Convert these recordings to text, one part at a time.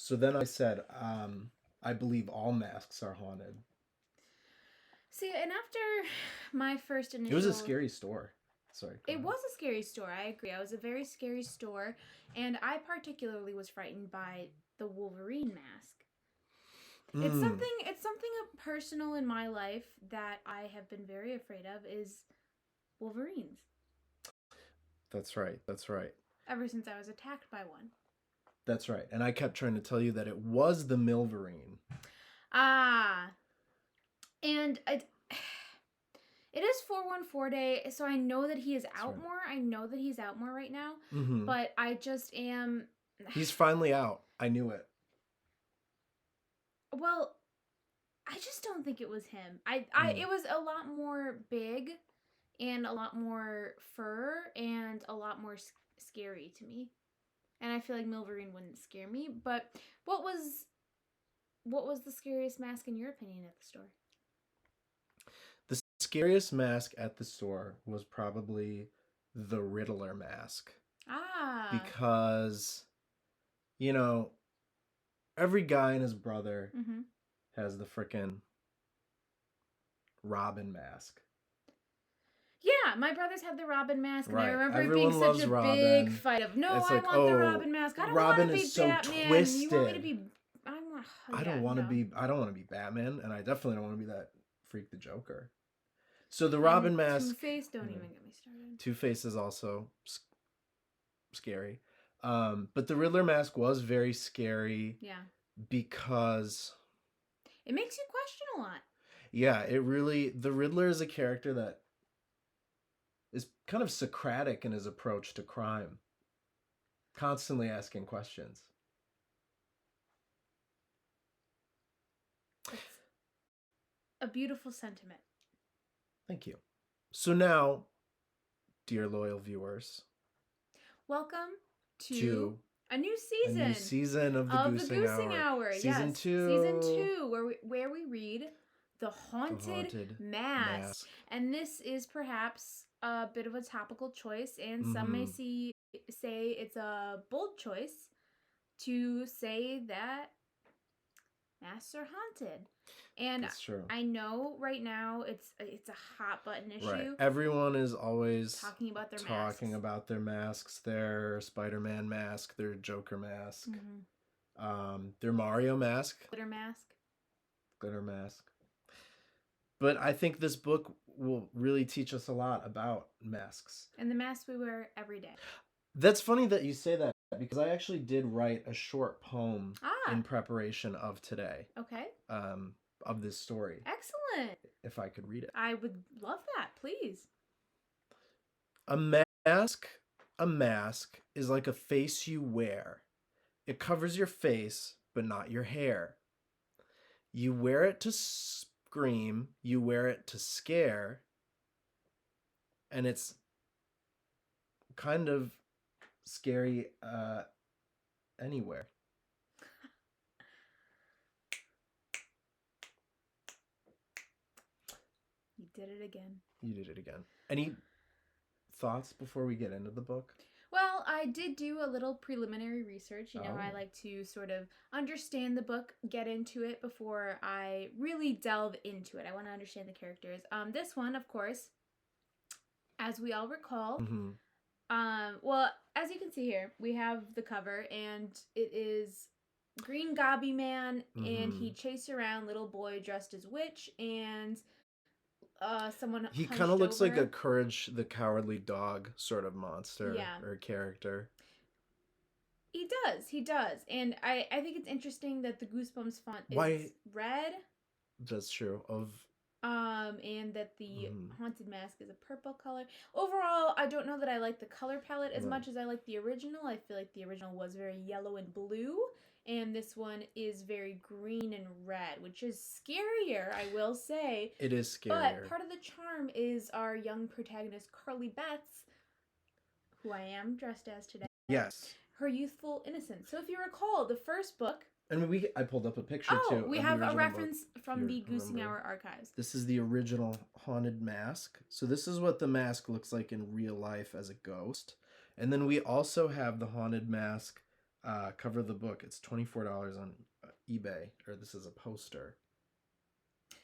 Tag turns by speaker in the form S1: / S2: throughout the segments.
S1: So then I said, I believe all masks are haunted.
S2: See, and after my first initial...
S1: It was a scary store. Sorry.
S2: It was a scary store, I agree. It was a very scary store, and I particularly was frightened by the Wolverine mask. It's something personal in my life that I have been very afraid of is Wolverines.
S1: That's right. That's right.
S2: Ever since I was attacked by one.
S1: That's right. And I kept trying to tell you that it was the Milverine.
S2: Ah. And it is 414 day, so I know that he is out more. I know that he's out more right now.
S1: Mm-hmm.
S2: But I just am...
S1: He's finally out. I knew it.
S2: Well, I just don't think it was him. It was a lot more big and a lot more fur and a lot more scary to me. And I feel like Milverine wouldn't scare me. But what was the scariest mask in your opinion at the store?
S1: The scariest mask at the store was probably the Riddler mask.
S2: Ah.
S1: Because, you know, every guy and his brother has the frickin' Robin mask.
S2: Yeah, my brothers had the Robin mask, and
S1: right.
S2: I remember
S1: Everyone
S2: it being such a
S1: Robin.
S2: big fight of, no,
S1: it's
S2: I
S1: like,
S2: want the Robin mask. I don't want to be
S1: so
S2: Batman.
S1: Twisted.
S2: You want me to be...
S1: I don't want to be Batman, and I definitely don't want to be that freak the Joker. So the Robin mask...
S2: Two-Face, don't even get me started.
S1: Two-Face is also scary. But the Riddler mask was very scary.
S2: Yeah.
S1: Because...
S2: it makes you question a lot.
S1: Yeah, it really... The Riddler is a character that is kind of Socratic in his approach to crime. Constantly asking questions.
S2: It's a beautiful sentiment.
S1: Thank you. So now, dear loyal viewers,
S2: welcome to a new season.
S1: A new season of the Goosing Hour.
S2: Season 2, where we read The Haunted Mask. And this is perhaps a bit of a topical choice, and some may say it's a bold choice to say that masks are haunted. And
S1: that's true.
S2: I know right now it's a hot button issue.
S1: Right. Everyone is always
S2: talking about
S1: their masks, their Spider-Man mask, their Joker mask, their Mario mask, glitter mask. But I think this book will really teach us a lot about masks.
S2: And the masks we wear every day.
S1: That's funny that you say that, because I actually did write a short poem in preparation of today.
S2: Okay.
S1: Of this story.
S2: Excellent.
S1: If I could read it.
S2: I would love that, please.
S1: A mask is like a face you wear. It covers your face, but not your hair. You wear it to scream, you wear it to scare, and it's kind of scary anywhere.
S2: You did it again.
S1: You did it again. Any thoughts before we get into the book?
S2: Well, I did do a little preliminary research. You know, I like to sort of understand the book, get into it before I really delve into it. I want to understand the characters. This one, of course, as we all recall, well, as you can see here, we have the cover, and it is Green Gobby Man, and he chased around little boy dressed as witch, and someone.
S1: He kind of looks like a Courage the Cowardly Dog sort of monster or character.
S2: He does. And I think it's interesting that the Goosebumps font is red.
S1: That's true.
S2: And that the haunted mask is a purple color. Overall, I don't know that I like the color palette as much as I like the original. I feel like the original was very yellow and blue, and this one is very green and red, which is scarier, I will say.
S1: It is scarier.
S2: But part of the charm is our young protagonist, Carly Betts, who I am dressed as today.
S1: Yes.
S2: Her youthful innocence. So if you recall, the first book...
S1: And I pulled up a picture too.
S2: We have a reference from the Goosing Hour archives.
S1: This is the original haunted mask. So this is what the mask looks like in real life as a ghost. And then we also have the haunted mask Cover of the book. It's $24 on eBay, or this is a poster.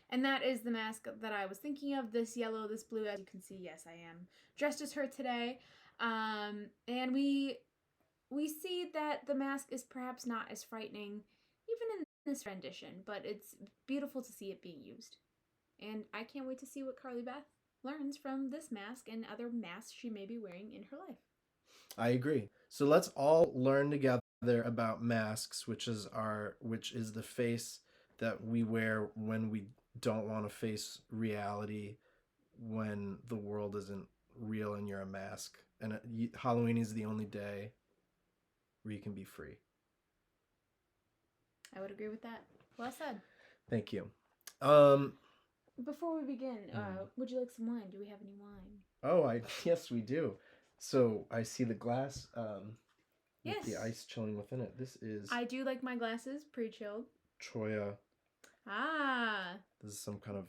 S2: And that is the mask that I was thinking of. This yellow, this blue. As you can see, yes, I am dressed as her today. And we see that the mask is perhaps not as frightening, even in this rendition, but it's beautiful to see it being used. And I can't wait to see what Carly Beth learns from this mask and other masks she may be wearing in her life.
S1: I agree. So let's all learn together about masks, which is the face that we wear when we don't want to face reality, when the world isn't real and you're a mask. And Halloween is the only day where you can be free.
S2: I would agree with that. Well said.
S1: Thank you.
S2: Before we begin, would you like some wine? Do we have any wine?
S1: Oh, yes, we do. So I see the glass
S2: yes.
S1: with the ice chilling within it. This is...
S2: I do like my glasses pre-chilled.
S1: Choya.
S2: Ah.
S1: This is some kind of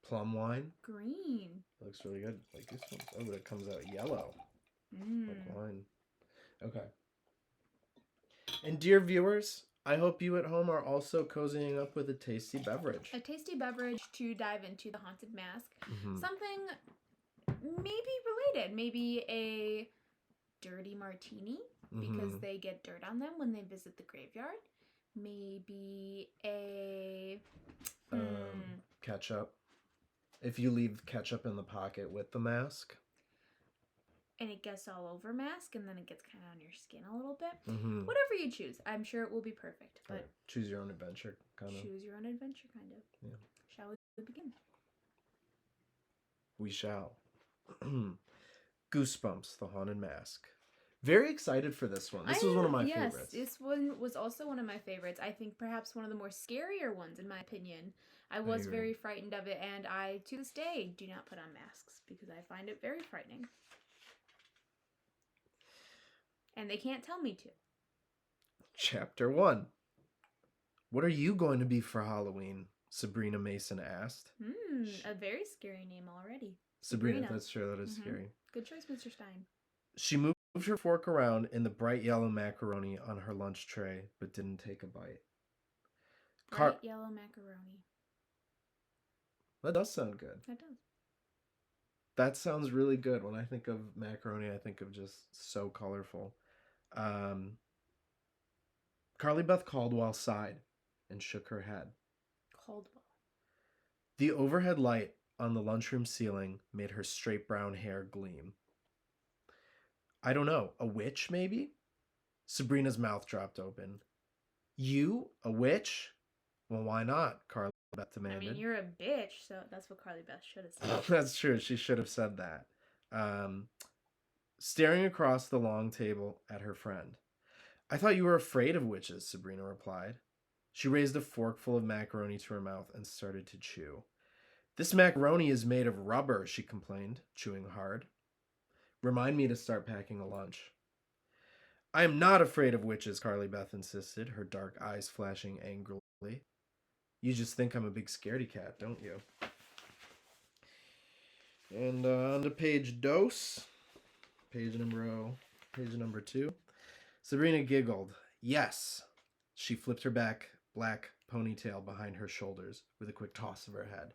S1: plum wine.
S2: Green.
S1: It looks really good. Like this one. Oh, but it comes out yellow. Like wine. Okay. And dear viewers, I hope you at home are also cozying up with a tasty beverage.
S2: A tasty beverage to dive into the haunted mask. Something maybe related. Maybe a dirty martini because they get dirt on them when they visit the graveyard. Maybe a...
S1: ketchup. If you leave ketchup in the pocket with the mask.
S2: And it gets all over mask, and then it gets kind of on your skin a little bit. Whatever you choose, I'm sure it will be perfect. But
S1: right. Choose your own adventure, kind of.
S2: Choose your own adventure, kind of.
S1: Yeah.
S2: Shall we begin?
S1: We shall. Goosebumps, the haunted mask. Very excited for this one. This was one of my favorites.
S2: Yes, this one was also one of my favorites. I think perhaps one of the more scarier ones, in my opinion. I was very frightened of it, and I, to this day, do not put on masks because I find it very frightening. And they can't tell me to.
S1: Chapter 1. What are you going to be for Halloween? Sabrina Mason asked.
S2: A very scary name already.
S1: Sabrina, that's true. That is scary.
S2: Good choice, Mr. Stein.
S1: She moved her fork around in the bright yellow macaroni on her lunch tray, but didn't take a bite.
S2: Bright yellow macaroni.
S1: That does sound good.
S2: That does.
S1: That sounds really good. When I think of macaroni, I think of just so colorful. Carly Beth Caldwell sighed and shook her head.
S2: Caldwell.
S1: The overhead light on the lunchroom ceiling made her straight brown hair gleam. I don't know, a witch maybe? Sabrina's mouth dropped open. You, a witch? Well, why not? Carly Beth demanded.
S2: I mean, you're a bitch, so that's what Carly Beth should have said.
S1: That's true. She should have said that. Staring across the long table at her friend. I thought you were afraid of witches, Sabrina replied. She raised a forkful of macaroni to her mouth and started to chew. This macaroni is made of rubber, she complained, chewing hard. Remind me to start packing a lunch. I am not afraid of witches, Carly Beth insisted, her dark eyes flashing angrily. You just think I'm a big scaredy cat, don't you? And on to page dos. Page number 2. Sabrina giggled. Yes. She flipped her black ponytail behind her shoulders with a quick toss of her head.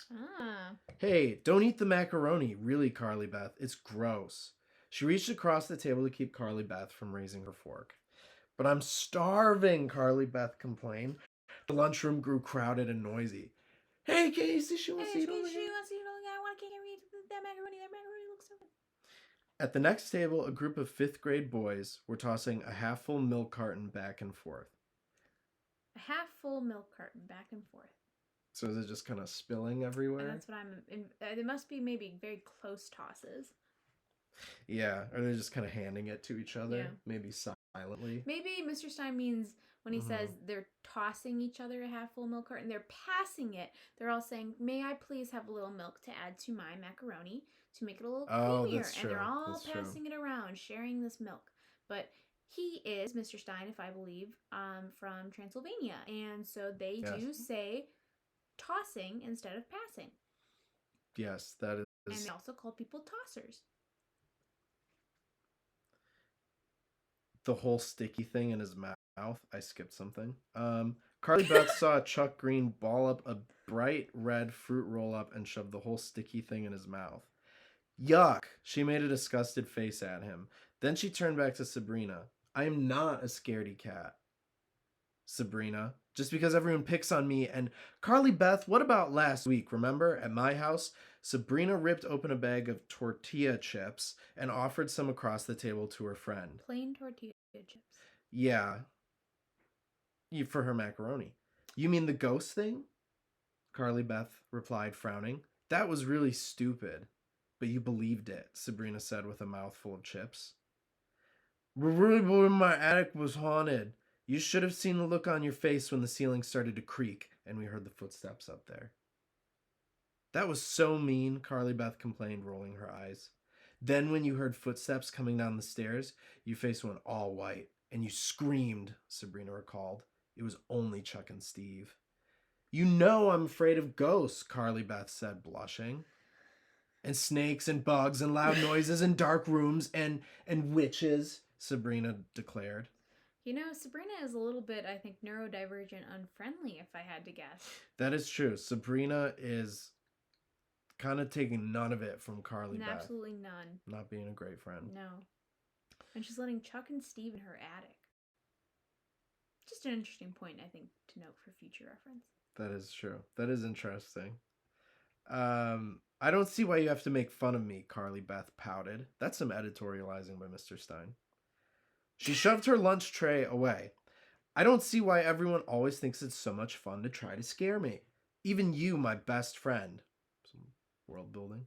S1: Hey, don't eat the macaroni, really, Carly Beth. It's gross. She reached across the table to keep Carly Beth from raising her fork. But I'm starving, Carly Beth complained. The lunchroom grew crowded and noisy. Hey, Casey, she wants to eat all the
S2: I want to eat that macaroni. That macaroni looks so good.
S1: At the next table, a group of 5th grade boys were tossing a half-full milk carton back and forth.
S2: A half-full milk carton back and forth.
S1: So is it just kind of spilling everywhere?
S2: And that's what there must be maybe very close tosses.
S1: Yeah, or they're just kind of handing it to each other, maybe silently.
S2: Maybe Mr. Stein means when he says they're tossing each other a half-full milk carton, they're passing it. They're all saying, may I please have a little milk to add to my macaroni to make it a little creamier.
S1: That's true.
S2: And they're all passing it around, sharing this milk. But he is Mr. Stein, if I believe, from Transylvania. And so they do say tossing instead of passing.
S1: Yes, that is.
S2: And they also call people tossers.
S1: The whole sticky thing in his mouth. I skipped something. Carly Beth saw Chuck Green ball up a bright red fruit roll up and shove the whole sticky thing in his mouth. Yuck! She made a disgusted face at him. Then she turned back to Sabrina. I am not a scaredy cat, Sabrina. Just because everyone picks on me and Carly Beth, what about last week? Remember at my house, Sabrina ripped open a bag of tortilla chips and offered some across the table to her friend.
S2: Plain tortilla chips.
S1: Yeah, for her macaroni. You mean the ghost thing? Carly Beth replied, frowning. That was really stupid. But you believed it, Sabrina said with a mouthful of chips. We really believed my attic was haunted. You should have seen the look on your face when the ceiling started to creak and we heard the footsteps up there. That was so mean, Carly Beth complained, rolling her eyes. Then when you heard footsteps coming down the stairs, your face went all white and you screamed, Sabrina recalled. It was only Chuck and Steve. You know I'm afraid of ghosts, Carly Beth said, blushing. And snakes and bugs and loud noises and dark rooms and witches, Sabrina declared.
S2: You know, Sabrina is a little bit, I think, neurodivergent unfriendly, if I had to guess.
S1: That is true. Sabrina is kind of taking none of it from Carly Beth.
S2: Absolutely none.
S1: Not being a great friend.
S2: No. And she's letting Chuck and Steve in her attic. Just an interesting point, I think, to note for future reference.
S1: That is true. That is interesting. I don't see why you have to make fun of me, Carly Beth pouted. That's some editorializing by Mr. Stein. She shoved her lunch tray away. I don't see why everyone always thinks it's so much fun to try to scare me. Even you, my best friend. Some world building.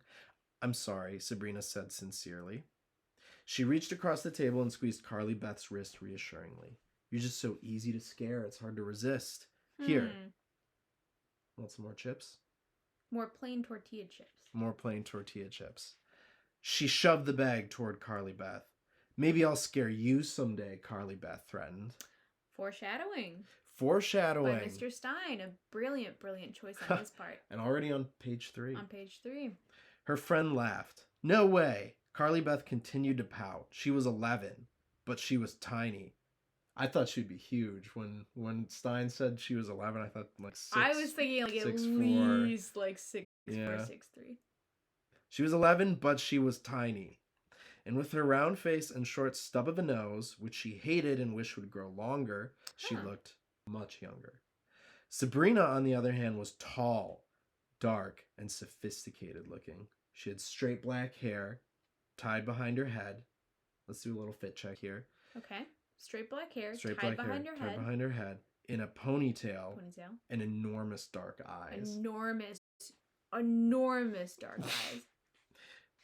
S1: I'm sorry, Sabrina said sincerely. She reached across the table and squeezed Carly Beth's wrist reassuringly. You're just so easy to scare, it's hard to resist. Here. Want some more chips?
S2: More plain tortilla chips.
S1: More plain tortilla chips. She shoved the bag toward Carly Beth. Maybe I'll scare you someday, Carly Beth threatened.
S2: Foreshadowing.
S1: Foreshadowing.
S2: By Mr. Stein. A brilliant, brilliant choice on his part.
S1: And already on page 3.
S2: On page 3.
S1: Her friend laughed. No way. Carly Beth continued to pout. She was 11, but she was tiny. I thought she'd be huge. When Stein said she was 11, I thought like 6.
S2: I was thinking like at
S1: 6'4".
S2: least like 6'4", 6'3".
S1: She was 11, but she was tiny. And with her round face and short stub of a nose, which she hated and wished would grow longer, she looked much younger. Sabrina, on the other hand, was tall, dark, and sophisticated looking. She had straight black hair, tied behind her head. Let's do a little fit check here.
S2: Okay. Straight black hair, tied behind her head.
S1: In a ponytail. And enormous dark eyes.
S2: Enormous dark eyes.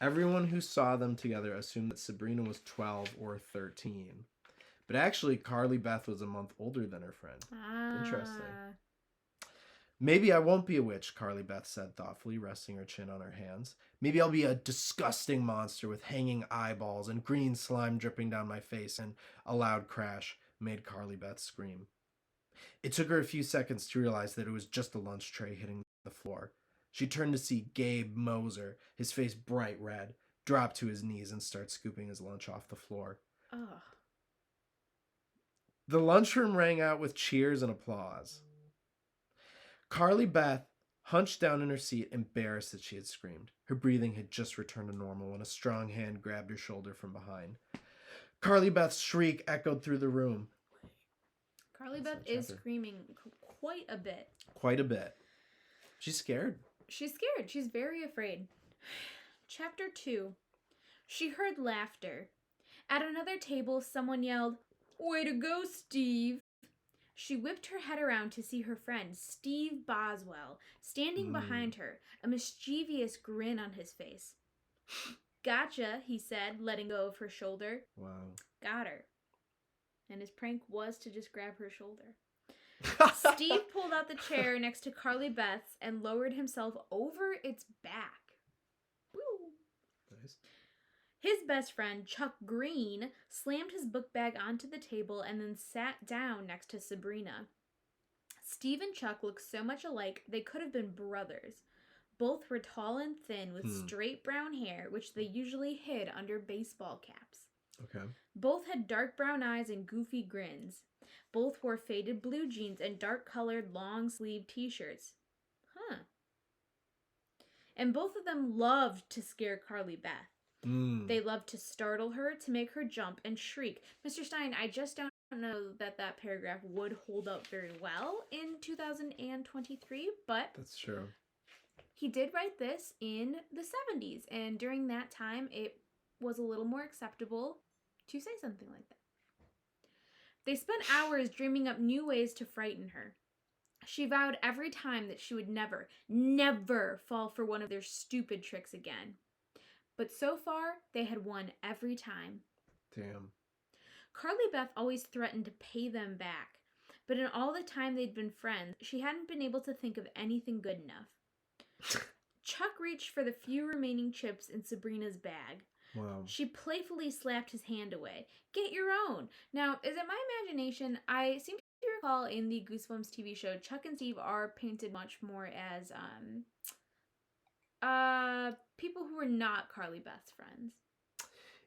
S1: Everyone who saw them together assumed that Sabrina was 12 or 13. But actually, Carly Beth was a month older than her friend. Interesting. Maybe I won't be a witch, Carly Beth said thoughtfully, resting her chin on her hands. Maybe I'll be a disgusting monster with hanging eyeballs and green slime dripping down my face, and a loud crash made Carly Beth scream. It took her a few seconds to realize that it was just a lunch tray hitting the floor. She turned to see Gabe Moser, his face bright red, drop to his knees and start scooping his lunch off the floor.
S2: Ugh.
S1: The lunchroom rang out with cheers and applause. Carly Beth hunched down in her seat, embarrassed that she had screamed. Her breathing had just returned to normal when a strong hand grabbed her shoulder from behind. Carly Beth's shriek echoed through the room.
S2: Carly Beth is screaming quite a bit.
S1: Quite a bit. She's scared.
S2: She's scared. She's very afraid. Chapter 2. She heard laughter. At another table, someone yelled, "Way to go, Steve!" She whipped her head around to see her friend, Steve Boswell, standing behind her, a mischievous grin on his face. "Gotcha," he said, letting go of her shoulder.
S1: Wow.
S2: Got her. And his prank was to just grab her shoulder. Steve pulled out the chair next to Carly Beth's and lowered himself over its back. Woo.
S1: Nice.
S2: His best friend, Chuck Green, slammed his book bag onto the table and then sat down next to Sabrina. Steve and Chuck looked so much alike they could have been brothers. Both were tall and thin with straight brown hair, which they usually hid under baseball caps.
S1: Okay.
S2: Both had dark brown eyes and goofy grins. Both wore faded blue jeans and dark-colored long-sleeved t-shirts. Huh. And both of them loved to scare Carly Beth. They loved to startle her, to make her jump and shriek. Mr. Stein, I just don't know that that paragraph would hold up very well in 2023, but...
S1: That's true.
S2: He did write this in the 70s, and during that time, it was a little more acceptable to say something like that. They spent hours dreaming up new ways to frighten her. She vowed every time that she would never, never fall for one of their stupid tricks again. But so far, they had won every time.
S1: Damn.
S2: Carly Beth always threatened to pay them back, but in all the time they'd been friends, she hadn't been able to think of anything good enough. Chuck reached for the few remaining chips in Sabrina's bag.
S1: Wow.
S2: She playfully slapped his hand away. Get your own. Now, is it my imagination? I seem to recall in the Goosebumps TV show, Chuck and Steve are painted much more as people who are not Carly Beth's friends.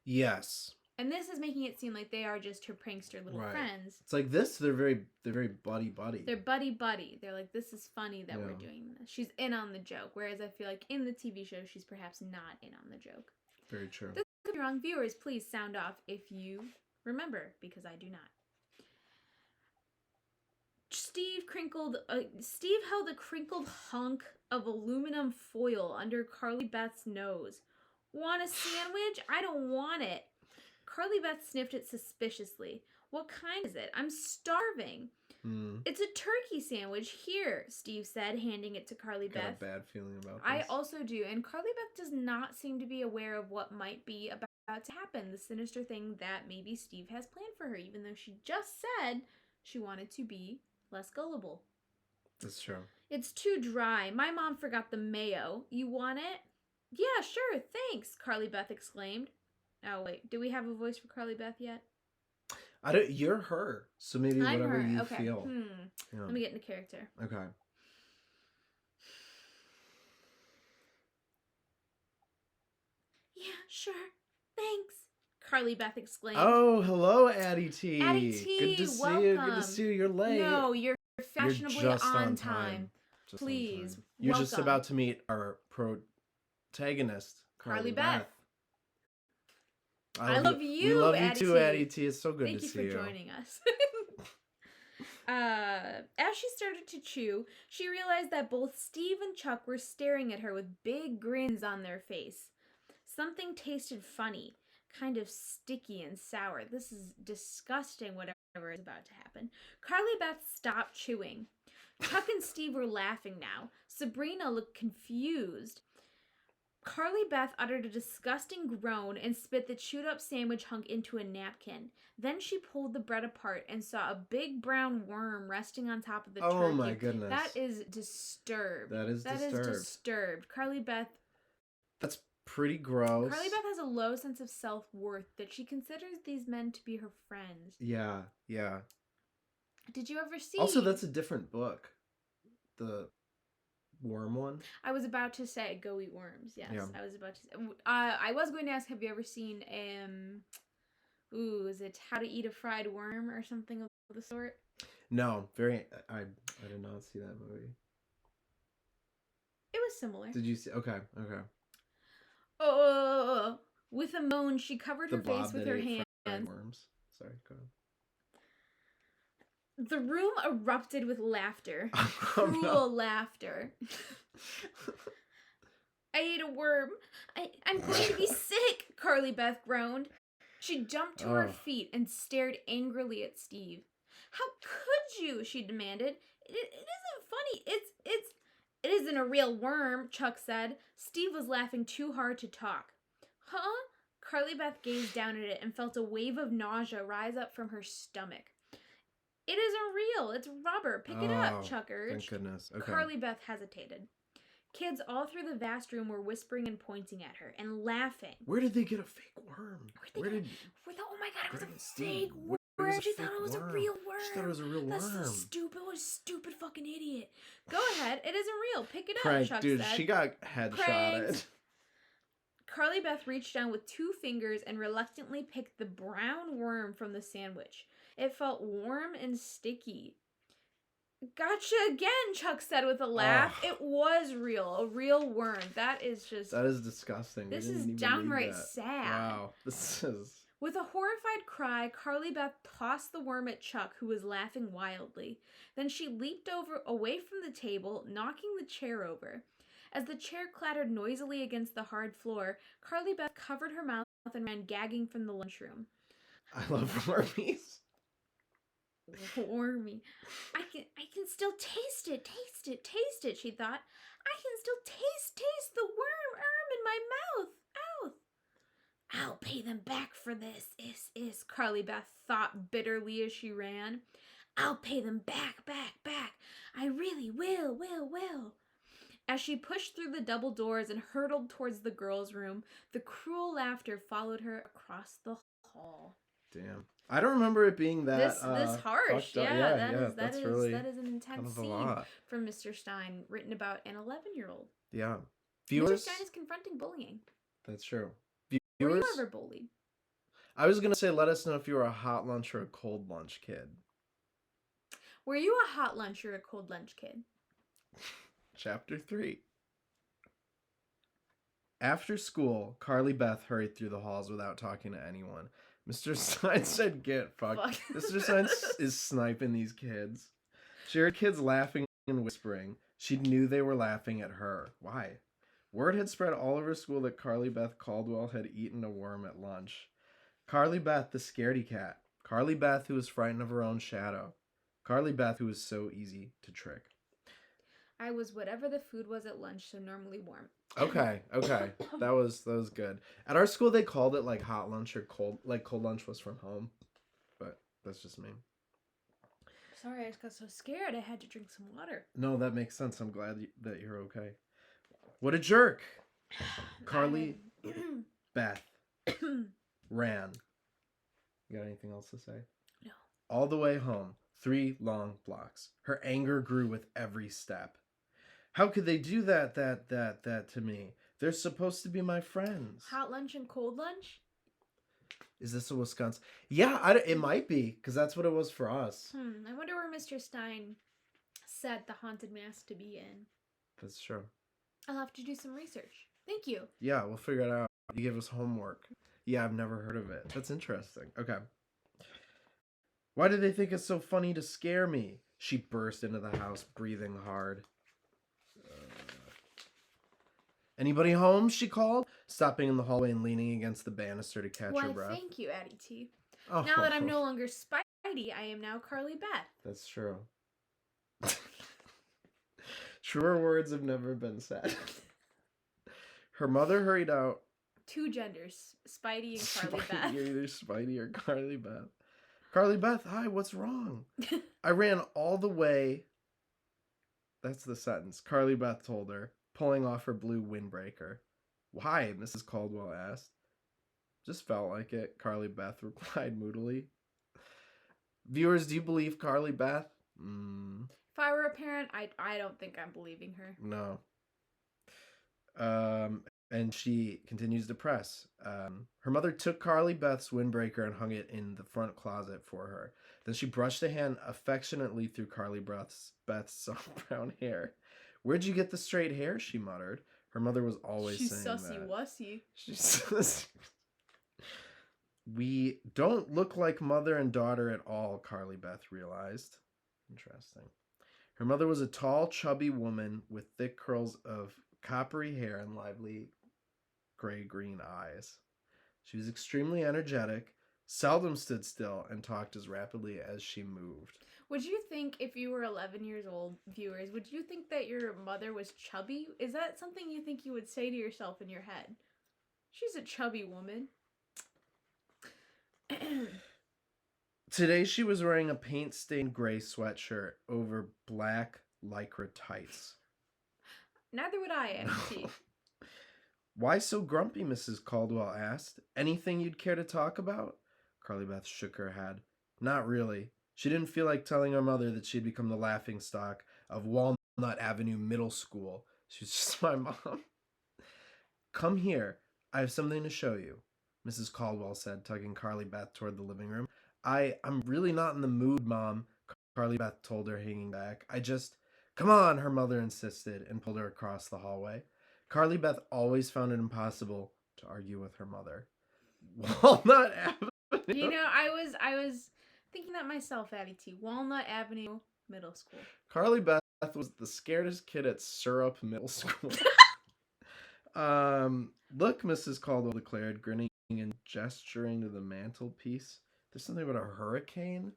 S1: Yes.
S2: And this is making it seem like they are just her prankster little friends.
S1: It's like this, they're very buddy.
S2: They're buddy. They're like, this is funny that we're doing this. She's in on the joke. Whereas I feel like in the TV show, she's perhaps not in on the joke.
S1: Very true.
S2: This could be wrong. Viewers, please sound off if you remember, because I do not. Steve held a crinkled hunk of aluminum foil under Carly Beth's nose. Want a sandwich? I don't want it. Carly Beth sniffed it suspiciously. What kind is it? I'm starving. It's a turkey sandwich. Here, Steve said, handing it to Carly Beth.
S1: Got a bad feeling about this.
S2: I also do. And Carly Beth does not seem to be aware of what might be about to happen. The sinister thing that maybe Steve has planned for her, even though she just said she wanted to be less gullible.
S1: That's true.
S2: It's too dry. My mom forgot the mayo. You want it? Yeah, sure, thanks, Carly Beth exclaimed. Oh, wait. Do we have a voice for Carly Beth yet?
S1: You're her. So maybe
S2: I'm
S1: whatever
S2: her.
S1: you
S2: Okay.
S1: feel. Yeah.
S2: Let me get into character.
S1: Okay.
S2: Yeah, sure. Thanks, Carly Beth exclaimed.
S1: Oh, hello, Addie T.
S2: Addie T,
S1: Good to see
S2: welcome.
S1: you. Good to see you. You're late.
S2: No, you're fashionably
S1: You're just
S2: on time.
S1: Just
S2: Please,
S1: on time. You're
S2: welcome.
S1: just about to meet our protagonist, Carly Beth.
S2: I love you,
S1: We love
S2: Addie
S1: you too,
S2: T.
S1: Addie T. It's so good
S2: Thank
S1: to
S2: you
S1: see you.
S2: for joining us. As she started to chew, she realized that both Steve and Chuck were staring at her with big grins on their face. Something tasted funny, kind of sticky and sour. This is disgusting, whatever is about to happen. Carly Beth stopped chewing. Chuck and Steve were laughing now. Sabrina looked confused. Carly Beth uttered a disgusting groan and spit the chewed-up sandwich hunk into a napkin. Then she pulled the bread apart and saw a big brown worm resting on top of the turkey.
S1: Oh my goodness.
S2: That is disturbed.
S1: That is
S2: disturbed. Carly Beth...
S1: That's pretty gross.
S2: Carly Beth has a low sense of self-worth that she considers these men to be her friends.
S1: Yeah.
S2: Did you ever see...
S1: Also, that's a different book. The worm one?
S2: I was about to say Go Eat Worms. Yes,
S1: Yeah.
S2: I was about to say. I was going to ask, have you ever seen is it How to Eat a Fried Worm or something of the sort?
S1: No, I did not see that movie.
S2: It was similar.
S1: Did you see? Okay.
S2: Oh, with a moan, she covered her face with her hand.
S1: Fried worms. Sorry, go on.
S2: The room erupted with laughter. Cruel laughter. I ate a worm. I'm going to be sick, Carly Beth groaned. She jumped to her feet and stared angrily at Steve. How could you? She demanded. It isn't funny. It isn't a real worm, Chuck said. Steve was laughing too hard to talk. Huh? Carly Beth gazed down at it and felt a wave of nausea rise up from her stomach. It isn't real. It's rubber. Pick it up, Chuck urged.
S1: Thank goodness. Okay.
S2: Carly Beth hesitated. Kids all through the vast room were whispering and pointing at her and laughing.
S1: Where did they get a fake worm?
S2: Oh my god, it was a fake worm. She thought it was a real worm.
S1: She thought it was a real worm.
S2: That's so stupid. What a stupid fucking idiot. Go ahead. It isn't real. Pick it up,
S1: Craig,
S2: Chuck
S1: dude,
S2: said.
S1: she got headshotted.
S2: Carly Beth reached down with 2 fingers and reluctantly picked the brown worm from the sandwich. It felt warm and sticky. Gotcha again, Chuck said with a laugh.
S1: Oh.
S2: It was real, a real worm. That is
S1: disgusting.
S2: This is downright sad.
S1: Wow, this is...
S2: With a horrified cry, Carly Beth tossed the worm at Chuck, who was laughing wildly. Then she leaped away from the table, knocking the chair over. As the chair clattered noisily against the hard floor, Carly Beth covered her mouth and ran gagging from the lunchroom.
S1: I love wormies.
S2: Wormy. I can still taste it, she thought. I can still taste the worm in my mouth. I'll pay them back for this, Carly Beth thought bitterly as she ran. I'll pay them back. I really will. As she pushed through the double doors and hurtled towards the girls' room, the cruel laughter followed her across the hall.
S1: Damn. I don't remember it being that
S2: this harsh. That is an intense
S1: kind of
S2: scene from Mr. Stein, written about an 11-year-old.
S1: Yeah.
S2: Mr. Stein is confronting bullying.
S1: That's true.
S2: Were you ever bullied?
S1: I was going to say, let us know if you were a hot lunch or a cold lunch kid.
S2: Were you a hot lunch or a cold lunch kid?
S1: Chapter 3. After school, Carly Beth hurried through the halls without talking to anyone. Mr. Stein said, get fucked. Mr. Stein is sniping these kids. She heard kids laughing and whispering. She knew they were laughing at her. Why? Word had spread all over school that Carly Beth Caldwell had eaten a worm at lunch. Carly Beth, the scaredy cat. Carly Beth, who was frightened of her own shadow. Carly Beth, who was so easy to trick.
S2: I was whatever the food was at lunch, so normally warm.
S1: Okay. That was good. At our school, they called it like hot lunch or cold lunch was from home. But that's just me.
S2: Sorry, I just got so scared I had to drink some water.
S1: No, that makes sense. I'm glad that you're okay. What a jerk. Carly Beth ran. You got anything else to say?
S2: No.
S1: All the way home, 3 long blocks. Her anger grew with every step. How could they do that to me? They're supposed to be my friends.
S2: Hot lunch and cold lunch?
S1: Is this a Wisconsin? Yeah, it might be, because that's what it was for us.
S2: I wonder where Mr. Stein set the haunted mask to be in.
S1: That's true.
S2: I'll have to do some research. Thank you.
S1: Yeah, we'll figure it out. You gave us homework. Yeah, I've never heard of it. That's interesting. Okay. Why do they think it's so funny to scare me? She burst into the house, breathing hard. Anybody home? She called, stopping in the hallway and leaning against the banister to catch her breath.
S2: Why, thank you, Addie T.
S1: Oh.
S2: Now that I'm no longer Spidey, I am now Carly Beth.
S1: That's true. Truer words have never been said. Her mother hurried out.
S2: 2 genders, Spidey and Carly Beth.
S1: You're either Spidey or Carly Beth. Carly Beth, hi, what's wrong? I ran all the way. That's the sentence. Carly Beth told her, pulling off her blue windbreaker. Why? Mrs. Caldwell asked. Just felt like it, Carly Beth replied moodily. Viewers, do you believe Carly Beth?
S2: If I were a parent, I don't think I'm believing her.
S1: No. And she continues to press. Her mother took Carly Beth's windbreaker and hung it in the front closet for her. Then she brushed a hand affectionately through Carly Beth's soft brown hair. Where'd you get the straight hair? She muttered. Her mother was always saying that.
S2: She's sussy-wussy.
S1: She's We don't look like mother and daughter at all, Carly Beth realized. Interesting. Her mother was a tall, chubby woman with thick curls of coppery hair and lively gray-green eyes. She was extremely energetic, seldom stood still, and talked as rapidly as she moved.
S2: Would you think, if you were 11 years old, viewers, would you think that your mother was chubby? Is that something you think you would say to yourself in your head? She's a chubby woman.
S1: Today she was wearing a paint-stained gray sweatshirt over black lycra tights.
S2: Neither would I, MT.
S1: Why so grumpy, Mrs. Caldwell asked. Anything you'd care to talk about? Carly Beth shook her head. Not really. She didn't feel like telling her mother that she'd become the laughingstock of Walnut Avenue Middle School. She was just my mom. Come here. I have something to show you, Mrs. Caldwell said, tugging Carly Beth toward the living room. I'm really not in the mood, Mom, Carly Beth told her, hanging back. Come on, her mother insisted, and pulled her across the hallway. Carly Beth always found it impossible to argue with her mother. Walnut Avenue.
S2: You know, I was thinking that myself, Abby T. Walnut Avenue Middle School.
S1: Carly Beth was the scaredest kid at Syrup Middle School. Look, Mrs. Caldwell declared, grinning and gesturing to the mantelpiece. There's something about a hurricane.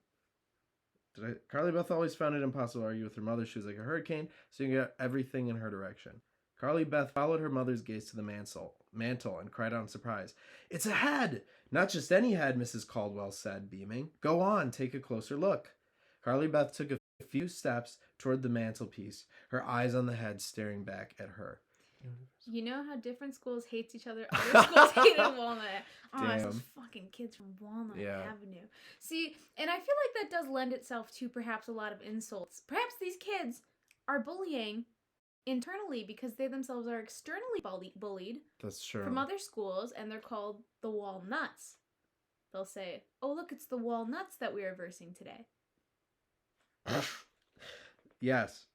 S1: Carly Beth always found it impossible to argue with her mother. She was like a hurricane, so you got everything in her direction. Carly Beth followed her mother's gaze to the mantle and cried out in surprise. It's a head! Not just any head, Mrs. Caldwell said, beaming. Go on, take a closer look. Carly Beth took a few steps toward the mantelpiece, her eyes on the head staring back at her.
S2: You know how different schools hate each other? Other schools hated Walnut. Oh, it's those fucking kids from Walnut Avenue. See, and I feel like that does lend itself to perhaps a lot of insults. Perhaps these kids are bullying internally because they themselves are externally bullied.
S1: That's true.
S2: From other schools, and they're called the Walnuts. They'll say, oh, look, it's the Walnuts that we are versing today.
S1: Yes.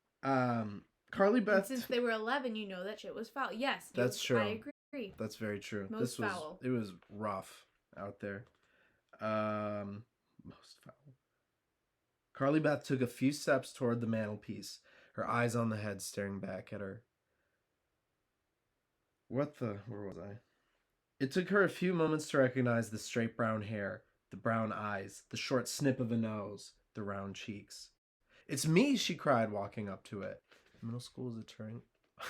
S1: Carly Beth.
S2: And since they were 11, you know that shit was foul. Yes,
S1: that's true.
S2: I agree.
S1: That's very true.
S2: Most foul.
S1: It was rough out there. Most foul. Carly Beth took a few steps toward the mantelpiece, her eyes on the head staring back at her. Where was I? It took her a few moments to recognize the straight brown hair, the brown eyes, the short snip of a nose, the round cheeks. It's me, she cried, walking up to it. Middle school is a turning.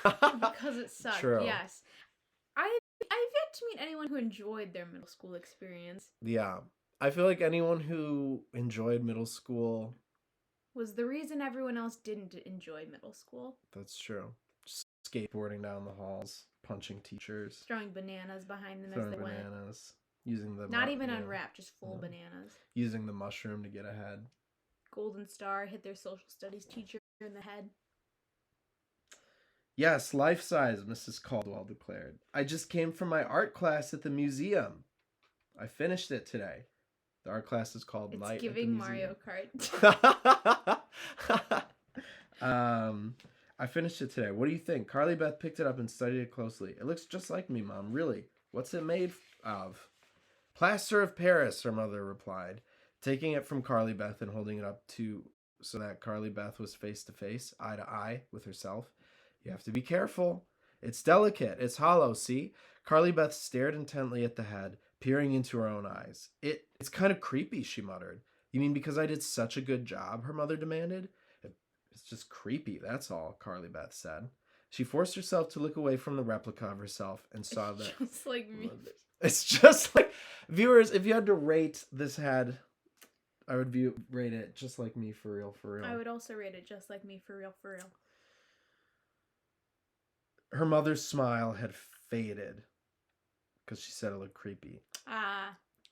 S2: Because it sucked.
S1: True.
S2: Yes. I've yet to meet anyone who enjoyed their middle school experience.
S1: Yeah. I feel like anyone who enjoyed middle school
S2: was the reason everyone else didn't enjoy middle school.
S1: That's true. Just skateboarding down the halls, punching teachers,
S2: throwing bananas behind them as they went.
S1: Using the
S2: not even unwrapped, just full bananas.
S1: Using the mushroom to get ahead.
S2: Golden Star hit their social studies teacher in the head.
S1: Yes, life-size, Mrs. Caldwell declared. I just came from my art class at the museum. I finished it today. The art class is called Light at the Museum.
S2: Mario Kart.
S1: I finished it today. What do you think? Carly Beth picked it up and studied it closely. It looks just like me, Mom. Really? What's it made of? Plaster of Paris, her mother replied, taking it from Carly Beth and holding it up so that Carly Beth was face to face, eye to eye with herself. You have to be careful. It's delicate. It's hollow, see? Carly Beth stared intently at the head, peering into her own eyes. It's kind of creepy, she muttered. You mean because I did such a good job, her mother demanded? It's just creepy, that's all, Carly Beth said. She forced herself to look away from the replica of herself and saw that...
S2: Just like me.
S1: It's just like... Viewers, if you had to rate this head, I would rate it just like me, for real, for real.
S2: I would also rate it just like me, for real, for real.
S1: Her mother's smile had faded because she said it looked creepy.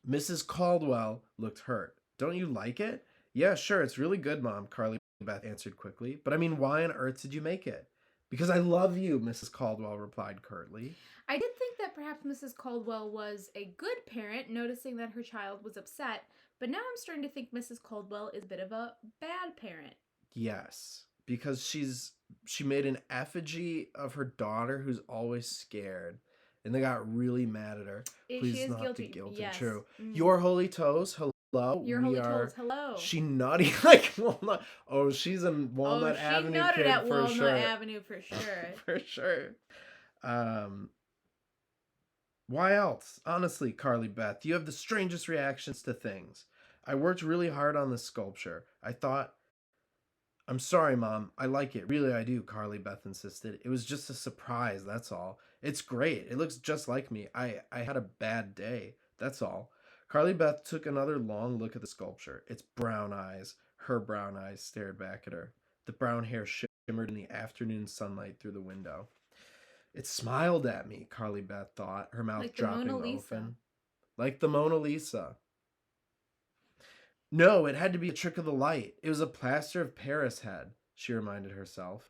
S1: Mrs. Caldwell looked hurt. Don't you like it? Yeah, sure, it's really good, Mom, Carly Beth answered quickly. But I mean, why on earth did you make it? Because I love you, Mrs. Caldwell replied curtly. I
S2: did think that perhaps Mrs. Caldwell was a good parent, noticing that her child was upset. But now I'm starting to think Mrs. Caldwell is a bit of a bad parent.
S1: Yes, because she made an effigy of her daughter who's always scared. And they got really mad at her. Please
S2: she is
S1: not
S2: guilty.
S1: be guilty.
S2: Yes.
S1: True. Your holy toes, hello.
S2: Your holy toes, hello.
S1: She nutty like Walnut. Oh, she's a Walnut Avenue kid
S2: kid at
S1: for
S2: Walnut
S1: sure.
S2: Avenue for sure.
S1: For sure. Why else? Honestly, Carly Beth, you have the strangest reactions to things. I worked really hard on this sculpture. I'm sorry, Mom. I like it. Really, I do, Carly Beth insisted. It was just a surprise, that's all. It's great. It looks just like me. I had a bad day, that's all. Carly Beth took another long look at the sculpture. Its brown eyes, her brown eyes, stared back at her. The brown hair shimmered in the afternoon sunlight through the window. It smiled at me, Carly Beth thought, her mouth
S2: like
S1: dropping
S2: the Mona Lisa.
S1: open. Like the Mona Lisa. No, it had to be a trick of the light. It was a plaster of Paris head, she reminded herself.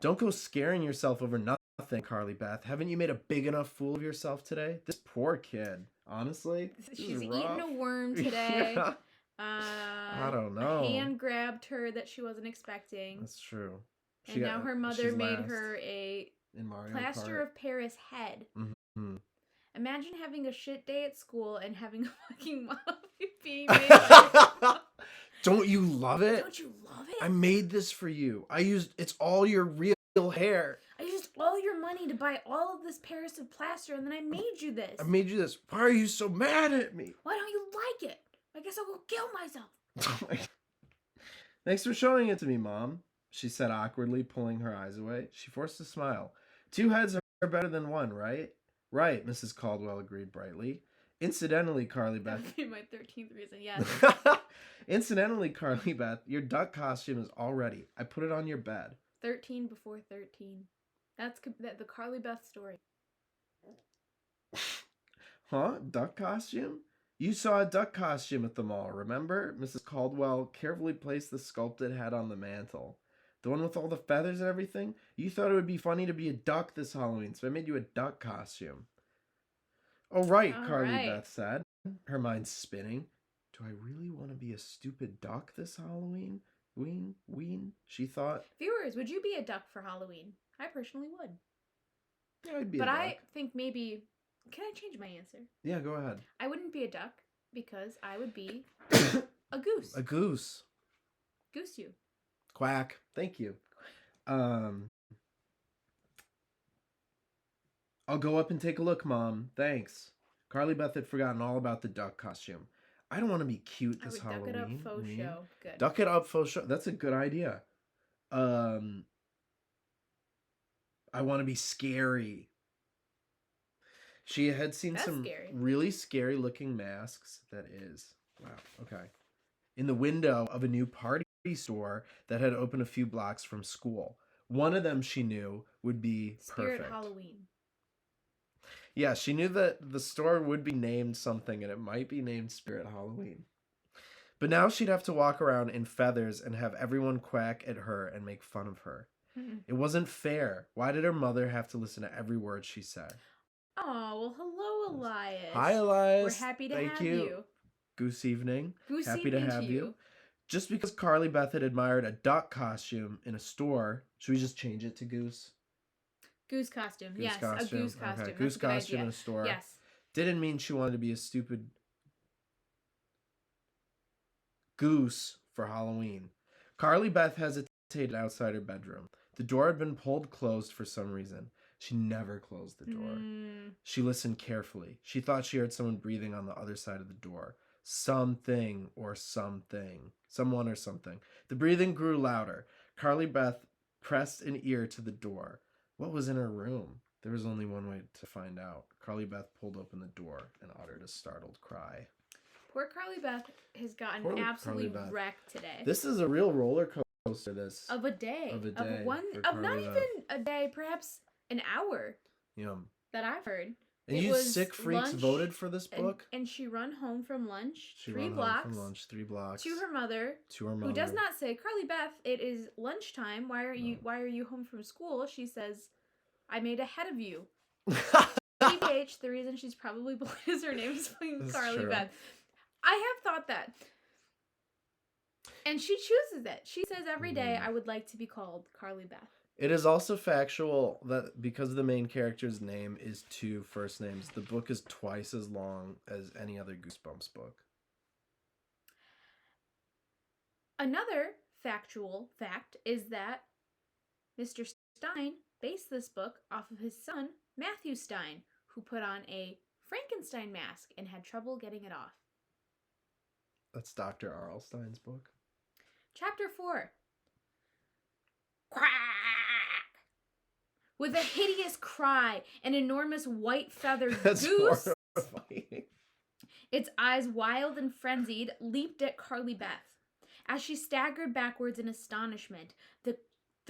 S1: Don't go scaring yourself over nothing, nothing, Carly Beth. Haven't you made a big enough fool of yourself today? This poor kid. Honestly,
S2: She's eaten a worm today.
S1: Yeah. I don't know.
S2: A hand grabbed her that she wasn't expecting.
S1: That's true.
S2: And now her mother made her a plaster of Paris head.
S1: Mm-hmm.
S2: Imagine having a shit day at school and having a fucking model being made.
S1: Don't you love it?
S2: Don't you love it?
S1: I made this for you. It's all your real hair.
S2: I used all your money to buy all of this Paris of plaster, and then I made you this.
S1: I made you this. Why are you so mad at me?
S2: Why don't you like it? I guess I'll go kill myself.
S1: Thanks for showing it to me, Mom, she said awkwardly, pulling her eyes away. She forced a smile. 2 heads are better than 1, right? Right, Mrs. Caldwell agreed brightly. Incidentally, Carly Beth...
S2: That would be my 13th reason, yes.
S1: Incidentally, Carly Beth, your duck costume is all ready. I put it on your bed.
S2: 13 before 13. That's the Carly Beth story.
S1: Huh? Duck costume? You saw a duck costume at the mall, remember? Mrs. Caldwell carefully placed the sculpted head on the mantel. The one with all the feathers and everything? You thought it would be funny to be a duck this Halloween, so I made you a duck costume. Oh, right, Carly Beth said, her mind spinning. Do I really want to be a stupid duck this Halloween? Ween, she thought.
S2: Viewers, would you be a duck for Halloween? I personally would.
S1: Yeah, I'd be a duck.
S2: But I think maybe... Can I change my answer?
S1: Yeah, go ahead.
S2: I wouldn't be a duck because I would be a goose.
S1: A goose.
S2: Goose you.
S1: Quack. Thank you. I'll go up and take a look, Mom. Thanks. Carly Beth had forgotten all about the duck costume. I don't want to be cute this Halloween.
S2: Duck it up faux show. Good.
S1: Duck it up faux show. That's a good idea. I want to be scary. She had seen some really scary looking masks. That is. Wow. Okay. In the window of a new party store that had opened a few blocks from school. One of them she knew would be
S2: Spirit
S1: perfect.
S2: Halloween.
S1: Yeah, she knew that the store would be named something, and it might be named Spirit Halloween. But now she'd have to walk around in feathers and have everyone quack at her and make fun of her. It wasn't fair. Why did her mother have to listen to every word she said?
S2: Oh, well, hello, Elias.
S1: Hi, Elias.
S2: We're happy to have you.
S1: Goose evening.
S2: Goose
S1: happy
S2: evening
S1: to have you. Just because Carly Beth had admired a duck costume in a store, should we just change it to goose?
S2: Goose costume.
S1: Goose
S2: yes,
S1: costume.
S2: A goose costume.
S1: Okay.
S2: That's
S1: Goose
S2: a good
S1: costume
S2: idea.
S1: in a store.
S2: Yes.
S1: Didn't mean she wanted to be a stupid goose for Halloween. Carly Beth hesitated outside her bedroom. The door had been pulled closed for some reason. She never closed the door. She listened carefully. She thought she heard someone breathing on the other side of the door. Something or something. Someone or something. The breathing grew louder. Carly Beth pressed an ear to the door. What was in her room? There was only one way to find out. Carly Beth pulled open the door and uttered a startled cry.
S2: Poor Carly Beth has gotten absolutely wrecked today.
S1: This is a real roller coaster. This
S2: of a day.
S1: Of a day.
S2: Of not even a day, perhaps an hour.
S1: Yeah.
S2: That I've heard.
S1: And you sick freaks voted for this book?
S2: And she run home from lunch.
S1: She
S2: 3
S1: ran
S2: blocks.
S1: Home from lunch, 3 blocks.
S2: To her mother. Who does not say, Carly Beth, it is lunchtime. Why are you home from school? She says, I made ahead of you. TBH, the reason she's probably blind is her name is Carly Beth. I have thought that. And she chooses it. She says every day, I would like to be called Carly Beth.
S1: It is also factual that because the main character's name is 2 first names, the book is twice as long as any other Goosebumps book.
S2: Another factual fact is that Mr. Stein based this book off of his son, Matthew Stein, who put on a Frankenstein mask and had trouble getting it off.
S1: That's Dr. R.L. Stein's book.
S2: Chapter 4. Quack! With a hideous cry, an enormous white-feathered goose,
S1: horrifying.
S2: Its eyes wild and frenzied, leaped at Carly Beth. As she staggered backwards in astonishment, the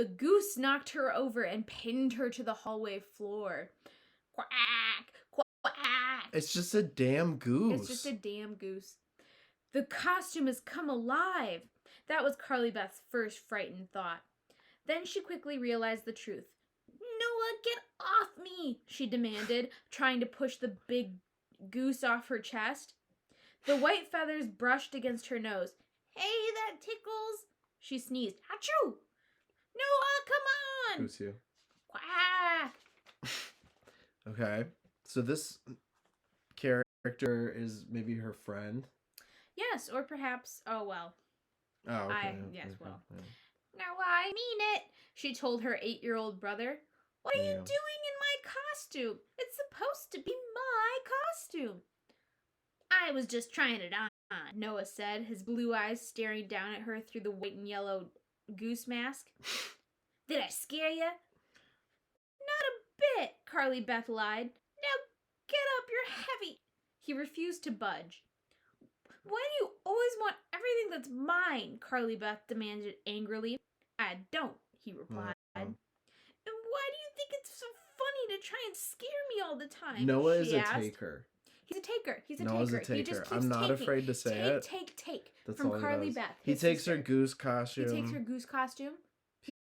S2: goose knocked her over and pinned her to the hallway floor. Quack! Quack!
S1: It's just a damn goose.
S2: It's just a damn goose. The costume has come alive. That was Carly Beth's first frightened thought. Then she quickly realized the truth. No Noah, get off me, she demanded, trying to push the big goose off her chest. The white feathers brushed against her nose. Hey, that tickles, she sneezed. Achoo! Noah, come on!
S1: Goose you.
S2: Quack!
S1: Okay. So this character is maybe her friend?
S2: Yes, or perhaps, oh well.
S1: Oh, okay.
S2: Yes, well.
S1: Yeah.
S2: No, I mean it, she told her 8-year-old brother. What are you doing in my costume? It's supposed to be my costume. I was just trying it on, Noah said, his blue eyes staring down at her through the white and yellow goose mask. Did I scare you? Not a bit, Carly Beth lied. Now get up, you're heavy. He refused to budge. Why do you always want everything that's mine? Carly Beth demanded angrily. I don't, he replied. And why do you think it's so funny to try and scare me all the time?
S1: Noah is a
S2: asked.
S1: Taker.
S2: He's a taker.
S1: Noah's a taker.
S2: He just keeps
S1: I'm not
S2: taking.
S1: afraid to say it.
S2: Take.
S1: That's
S2: from
S1: all
S2: Carly
S1: does.
S2: Beth.
S1: He takes her goose costume.
S2: He takes her goose costume.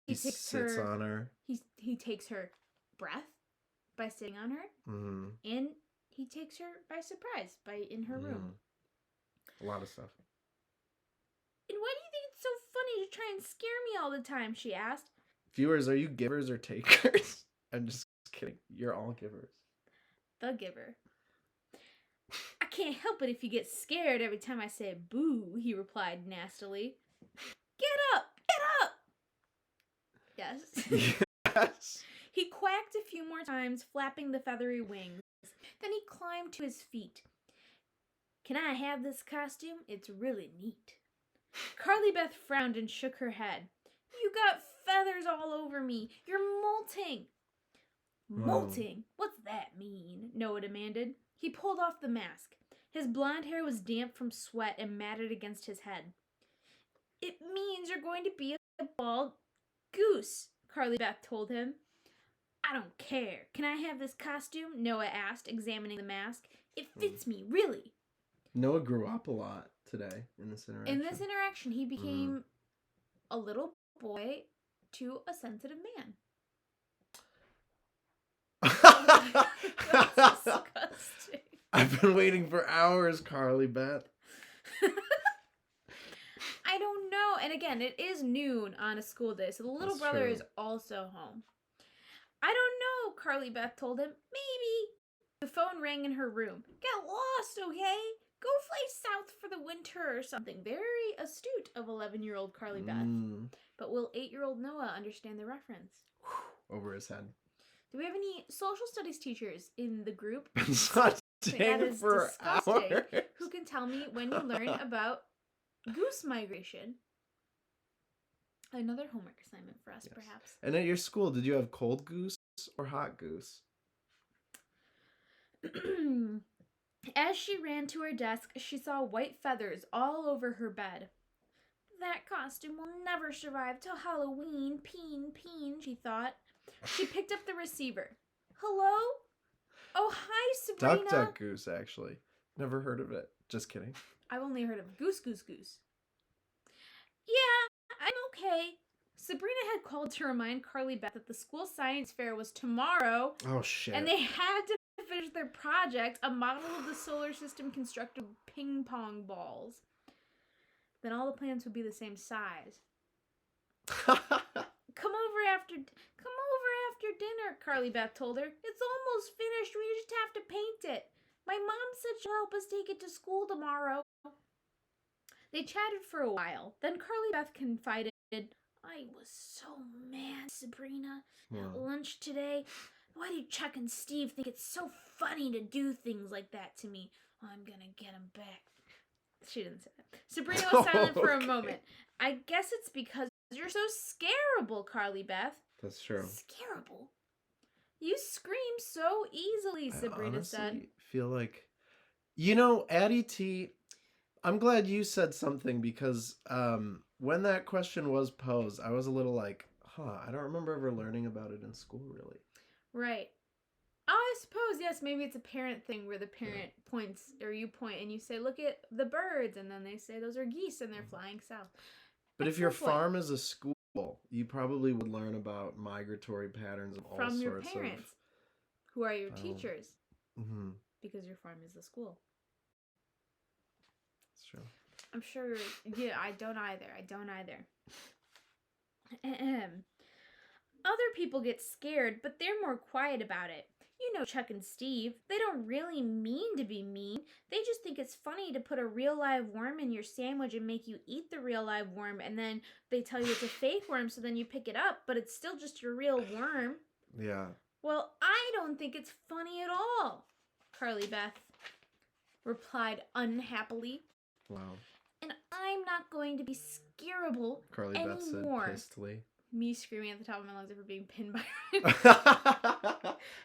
S1: He sits on her.
S2: He takes her breath by sitting on her.
S1: Mm-hmm.
S2: And he takes her by surprise in her room.
S1: A lot of stuff.
S2: And why do you think it's so funny to try and scare me all the time? She asked.
S1: Viewers, are you givers or takers? I'm just kidding. You're all givers.
S2: The giver. I can't help it if you get scared every time I say boo, he replied nastily. Get up! Yes.
S1: Yes.
S2: He quacked a few more times, flapping the feathery wings. Then he climbed to his feet. Can I have this costume? It's really neat. Carly Beth frowned and shook her head. You got feathers all over me. You're molting. Molting? What's that mean? Noah demanded. He pulled off the mask. His blonde hair was damp from sweat and matted against his head. It means you're going to be a bald goose, Carly Beth told him. I don't care. Can I have this costume? Noah asked, examining the mask. It fits me, really.
S1: Noah grew up a lot today in this interaction.
S2: In this interaction, he became a little boy to a sensitive man. That's disgusting.
S1: I've been waiting for hours, Carly Beth.
S2: I don't know. And again, it is noon on a school day, so the little brother is also home. I don't know, Carly Beth told him. Maybe. The phone rang in her room. Get lost, okay? Go fly south for the winter or something. Very astute of 11-year-old Carly Beth. But will 8-year-old Noah understand the reference?
S1: Over his head.
S2: Do we have any social studies teachers in the group?
S1: That is for
S2: disgusting.
S1: hours.
S2: Who can tell me when you learn about goose migration? Another homework assignment for us, perhaps.
S1: And at your school, did you have cold goose or hot goose?
S2: As she ran to her desk, she saw white feathers all over her bed. That costume will never survive till Halloween. Peen, she thought. She picked up the receiver. Hello? Oh, hi, Sabrina.
S1: Duck Goose, actually. Never heard of it. Just kidding.
S2: I've only heard of Goose. Yeah, I'm okay. Sabrina had called to remind Carly Beth that the school science fair was tomorrow.
S1: Oh, shit.
S2: And they had to finish their project, a model of the solar system constructed with ping pong balls. Then all the plants would be the same size. Come over after dinner, Carly Beth told her. It's almost finished. We just have to paint it. My mom said she'll help us take it to school tomorrow. They chatted for a while. Then Carly Beth confided, I was so mad, Sabrina, at lunch today. Why do Chuck and Steve think it's so funny to do things like that to me? I'm gonna get them back. She didn't say that. Sabrina was silent for a moment. I guess it's because you're so scarable, Carly Beth.
S1: That's true.
S2: Scarable? You scream so easily, Sabrina said.
S1: I feel like... Addie T, I'm glad you said something because when that question was posed, I was a little like, I don't remember ever learning about it in school, really.
S2: Right. Oh, I suppose, yes, maybe it's a parent thing where the parent points, or you point, and you say, look at the birds, and then they say those are geese, and they're flying south.
S1: But if your farm is a school, You probably would learn about migratory patterns and all
S2: From your
S1: sorts
S2: parents, who are your
S1: of.
S2: teachers,
S1: Mm-hmm.
S2: because your farm is the school.
S1: That's true.
S2: I'm sure. Yeah, I don't either. Other people get scared, but they're more quiet about it. You know Chuck and Steve. They don't really mean to be mean. They just think it's funny to put a real live worm in your sandwich and make you eat the real live worm, and then they tell you it's a fake worm, so then you pick it up, but it's still just your real worm.
S1: Yeah.
S2: Well, I don't think it's funny at all, Carly Beth replied unhappily.
S1: Wow.
S2: And I'm not going to be scareable
S1: Carly
S2: anymore.
S1: Beth said pistily.
S2: Me screaming at the top of my lungs over being pinned by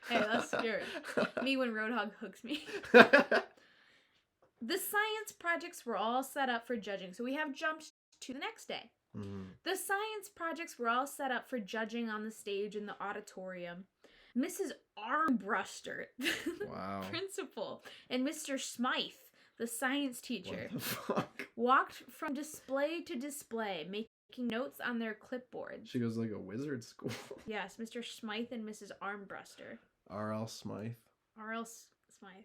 S2: Hey, that's scary. Me when Roadhog hooks me. The science projects were all set up for judging, so we have jumped to the next day.
S1: Mm-hmm.
S2: The science projects were all set up for judging on the stage in the auditorium. Mrs. Armbruster,
S1: Wow.
S2: the principal, and Mr. Smythe, the science teacher,
S1: What the fuck?
S2: walked from display to display, making notes on their clipboards.
S1: She goes like a wizard school.
S2: Yes, Mr. Smythe and Mrs. Armbruster.
S1: R.L. Smythe.
S2: R.L. Smythe.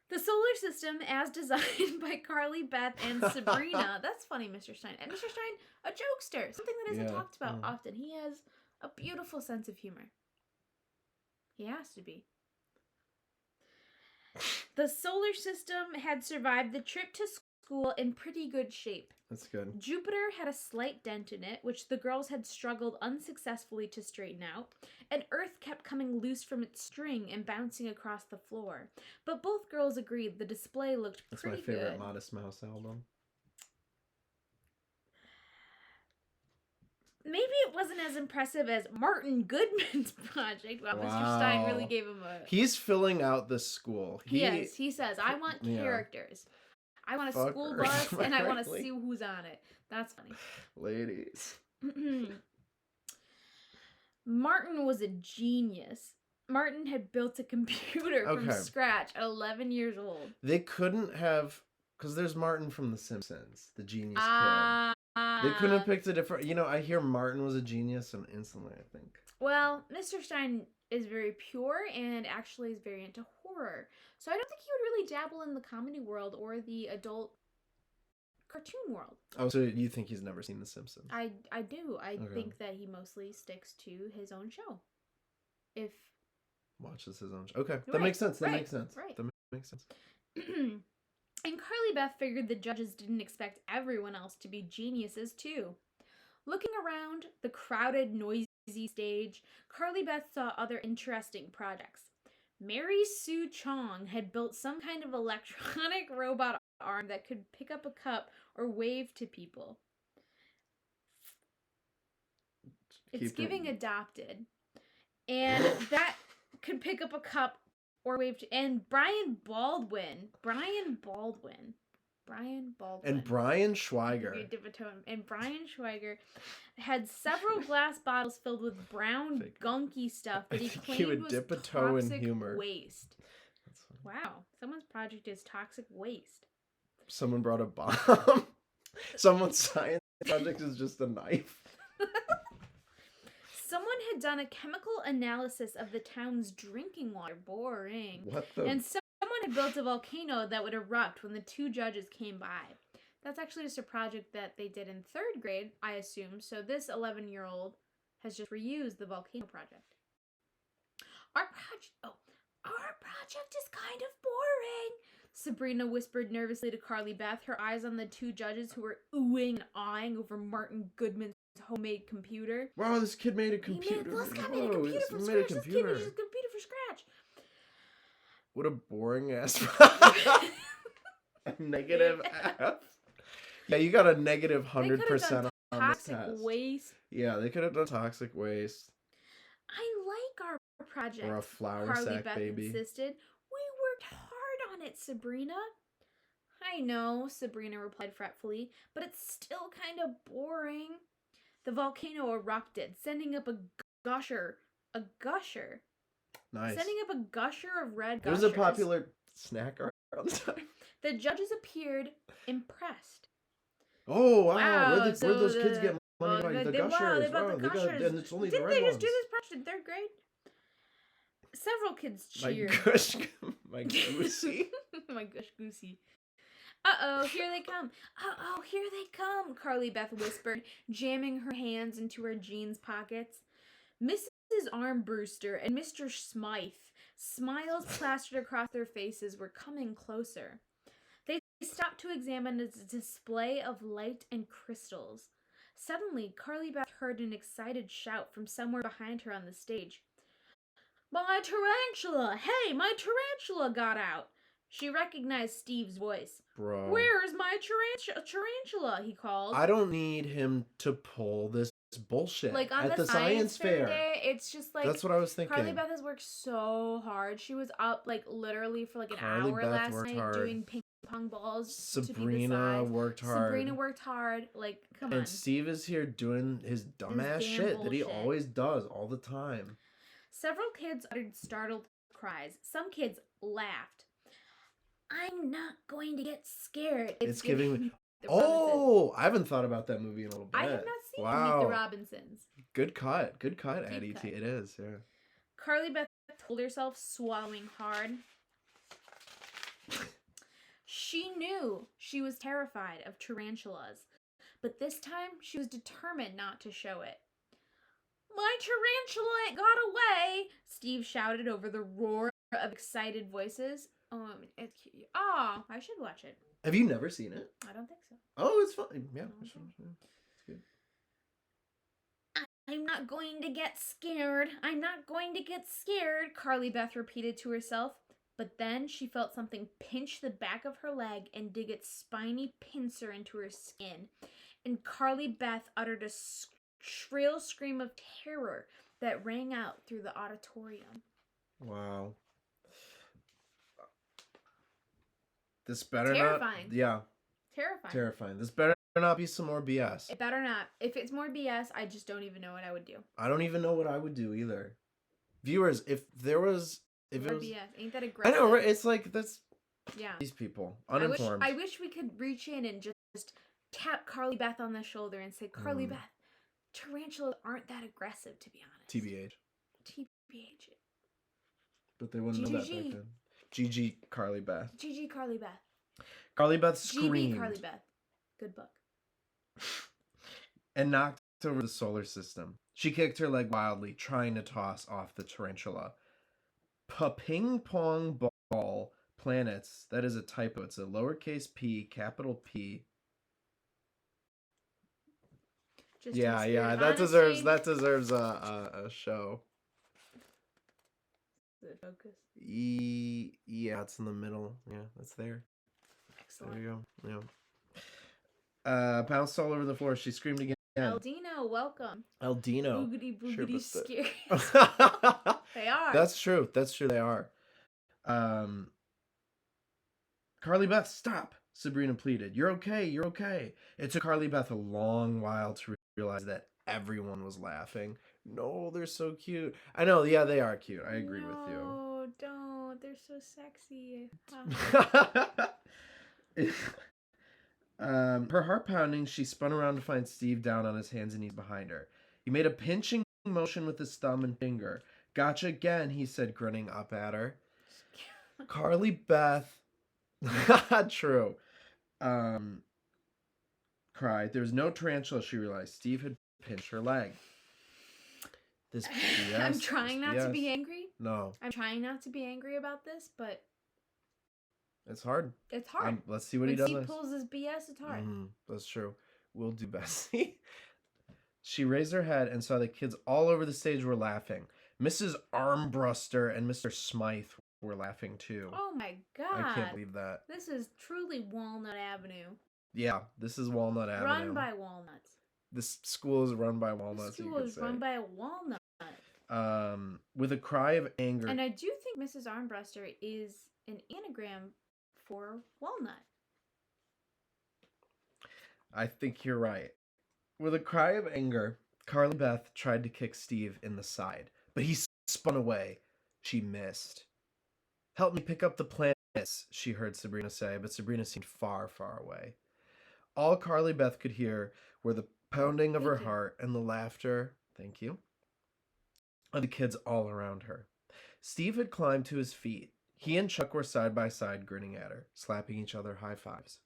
S2: The solar system, as designed by Carly Beth and Sabrina. That's funny, Mr. Stein. And Mr. Stein, a jokester. Something that isn't talked about often. He has a beautiful sense of humor. He has to be. The solar system had survived the trip to school in pretty good shape.
S1: That's good.
S2: Jupiter had a slight dent in it, which the girls had struggled unsuccessfully to straighten out, and Earth kept coming loose from its string and bouncing across the floor. But both girls agreed the display looked pretty good.
S1: That's my favorite Modest Mouse album.
S2: Maybe it wasn't as impressive as Martin Goodman's project. Wow, Mr. Stein really gave him a...
S1: He's filling out the school.
S2: Yes, he says, I want characters. I want a school bus, and I want to see who's on it. That's funny.
S1: Ladies.
S2: Martin was a genius. Martin had built a computer from scratch at 11 years old.
S1: They couldn't have... Because there's Martin from The Simpsons, the genius kid. They couldn't have picked a different... You know, I hear Martin was a genius, and instantly I think...
S2: Well, Mr. Stein is very pure and actually is very into horror. So I don't think he would really dabble in the comedy world or the adult cartoon world.
S1: Oh, so you think he's never seen The Simpsons?
S2: I do. I think that he mostly sticks to his own show. If...
S1: Watches his own show. Okay, that makes sense. That makes sense.
S2: Right.
S1: That makes sense.
S2: And Carly Beth figured the judges didn't expect everyone else to be geniuses, too. Looking around the crowded, noisy stage, Carly Beth saw other interesting projects. Mary Sue Chong had built some kind of electronic robot arm that could pick up a cup or wave to people. It's giving adopted. And that could pick up a cup or wave to... And Brian Baldwin.
S1: And Brian Schweiger.
S2: And Brian Schweiger had several glass bottles filled with brown, gunky stuff that he claimed was toxic waste. Wow. Someone's project is toxic waste.
S1: Someone brought a bomb. Someone's science project is just a knife.
S2: Someone had done a chemical analysis of the town's drinking water. Boring.
S1: What the...
S2: And someone had built a volcano that would erupt when the two judges came by. That's actually just a project that they did in 3rd grade, I assume. So this 11-year-old has just reused the volcano project. Our project is kind of boring, Sabrina whispered nervously to Carly Beth, her eyes on the two judges who were oohing and awing over Martin Goodman's homemade computer.
S1: Wow, this kid made a computer.
S2: This guy made a computer from scratch. This kid made a computer from scratch.
S1: What a boring ass. Negative F. Yeah, you got a negative 100% on this test.
S2: Toxic waste.
S1: Yeah, they could have done toxic waste.
S2: I like our project.
S1: Or a flour
S2: Carly
S1: sack
S2: Beth
S1: baby.
S2: Insisted. We worked hard on it, Sabrina. I know, Sabrina replied fretfully, but it's still kind of boring. The volcano erupted, sending up a gusher. A gusher?
S1: Nice.
S2: Sending up a gusher of red gushers.
S1: It was a popular snack around the time.
S2: The judges appeared impressed.
S1: Oh, wow. Where'd those kids get money to buy the Gushers.
S2: Wow, they bought the
S1: Look
S2: Gushers.
S1: and it's only
S2: Didn't
S1: the red
S2: they just
S1: ones.
S2: do this project in third grade? Several kids cheered.
S1: My Goosey.
S2: My gosh, Goosey. Uh-oh, here they come. Uh-oh, here they come, Carly Beth whispered, jamming her hands into her jeans pockets. Mrs. Armbruster and Mr. Smythe, smiles plastered across their faces, were coming closer. They stopped to examine a display of light and crystals. Suddenly, Carly Beth heard an excited shout from somewhere behind her on the stage. My tarantula! Hey, my tarantula got out! She recognized Steve's voice.
S1: Bro.
S2: Where is my tarantula? He called.
S1: I don't need him to pull this bullshit.
S2: Like on
S1: at
S2: the
S1: science fair
S2: day, it's just like
S1: that's what I was thinking.
S2: Carly Beth has worked so hard. She was up like literally for like an
S1: Carly
S2: hour
S1: Beth
S2: last
S1: worked
S2: night
S1: hard.
S2: doing ping pong balls.
S1: Sabrina worked hard.
S2: Sabrina worked hard. Like, come on.
S1: And Steve is here doing his dumbass shit that he always does all the time.
S2: Several kids uttered startled cries. Some kids laughed. I'm not going to get scared.
S1: It's giving me... Oh, I haven't thought about that movie in a little bit.
S2: I have not seen Meet the Robinsons.
S1: Good cut, Eddie T. It is, yeah.
S2: Carly Beth told herself, swallowing hard. She knew she was terrified of tarantulas, but this time she was determined not to show it. My tarantula, it got away! Steve shouted over the roar of excited voices. It's cute. Oh, I should watch it.
S1: Have you never seen it?
S2: I don't think so.
S1: Oh, it's fun. Yeah, it's good.
S2: I'm not going to get scared. I'm not going to get scared, Carly Beth repeated to herself. But then she felt something pinch the back of her leg and dig its spiny pincer into her skin. And Carly Beth uttered a shrill scream of terror that rang out through the auditorium.
S1: Wow. This better
S2: terrifying.
S1: Not... Yeah. Terrifying. This better not be some more BS.
S2: It better not. If it's more BS, I just don't even know what I would do.
S1: I don't even know what I would do either. Viewers, if there was... If
S2: more
S1: it was...
S2: BS. Ain't that aggressive?
S1: I know, right? It's like, that's...
S2: Yeah.
S1: These people. Uninformed.
S2: I wish we could reach in and just tap Carly Beth on the shoulder and say, Carly Beth, tarantulas aren't that aggressive, to be honest.
S1: TBH.
S2: TBH.
S1: But they wouldn't know that back then. GG Carly Beth.
S2: GG Carly Beth.
S1: Carly Beth screamed.
S2: GB Carly Beth. Good book.
S1: And knocked over the solar system. She kicked her leg wildly, trying to toss off the tarantula. Ping pong ball planets. That is a typo. It's a lowercase p, capital P.
S2: Just
S1: yeah. That deserves a show.
S2: The focus.
S1: Yeah, it's in the middle. Yeah, it's there.
S2: Excellent.
S1: There you go. Yeah. Bounced all over the floor. She screamed again.
S2: Eldino, welcome.
S1: Eldino.
S2: Boogity boogity scary. They are.
S1: That's true. They are. Carly Beth, stop. Sabrina pleaded. You're okay. It took Carly Beth a long while to realize that everyone was laughing. No, they're so cute. I know, yeah, they are cute. I agree with you.
S2: No, don't. They're so sexy.
S1: Her heart pounding, she spun around to find Steve down on his hands and knees behind her. He made a pinching motion with his thumb and finger. Gotcha again, he said, grinning up at her. Carly Beth, true, cried. There was no tarantula, she realized. Steve had pinched her leg. This BS.
S2: I'm trying not to be angry.
S1: No.
S2: I'm trying not to be angry about this, but
S1: it's hard.
S2: It's hard.
S1: Let's see what he does.
S2: When Steve pulls his BS, it's hard.
S1: That's true. We'll do best. She raised her head and saw the kids all over the stage were laughing. Mrs. Armbruster and Mr. Smythe were laughing too.
S2: Oh my god.
S1: I can't believe that.
S2: This is truly Walnut Avenue.
S1: Yeah, this is Walnut Avenue.
S2: Run by walnuts.
S1: This school is run by walnuts.
S2: This school is run by a walnut.
S1: With a cry of anger.
S2: And I do think Mrs. Armbruster is an anagram for walnut.
S1: I think you're right. With a cry of anger, Carly Beth tried to kick Steve in the side, but he spun away. She missed. Help me pick up the planets, she heard Sabrina say, but Sabrina seemed far, far away. All Carly Beth could hear were the pounding of her
S2: Thank you.
S1: heart, and the laughter, thank you, of the kids all around her. Steve had climbed to his feet. He and Chuck were side by side, grinning at her, slapping each other high fives.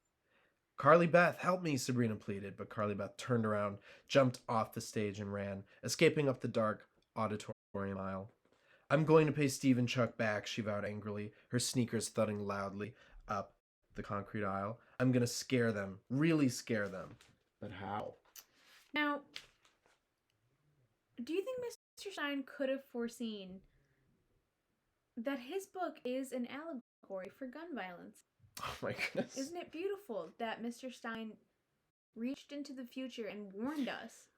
S1: Carly Beth, help me, Sabrina pleaded, but Carly Beth turned around, jumped off the stage, and ran, escaping up the dark auditorium aisle. I'm going to pay Steve and Chuck back, she vowed angrily, her sneakers thudding loudly up the concrete aisle. I'm going to scare them, really scare them. But how?
S2: Now, do you think Mr. Stein could have foreseen that his book is an allegory for gun violence?
S1: Oh my goodness.
S2: Isn't it beautiful that Mr. Stein reached into the future and warned us?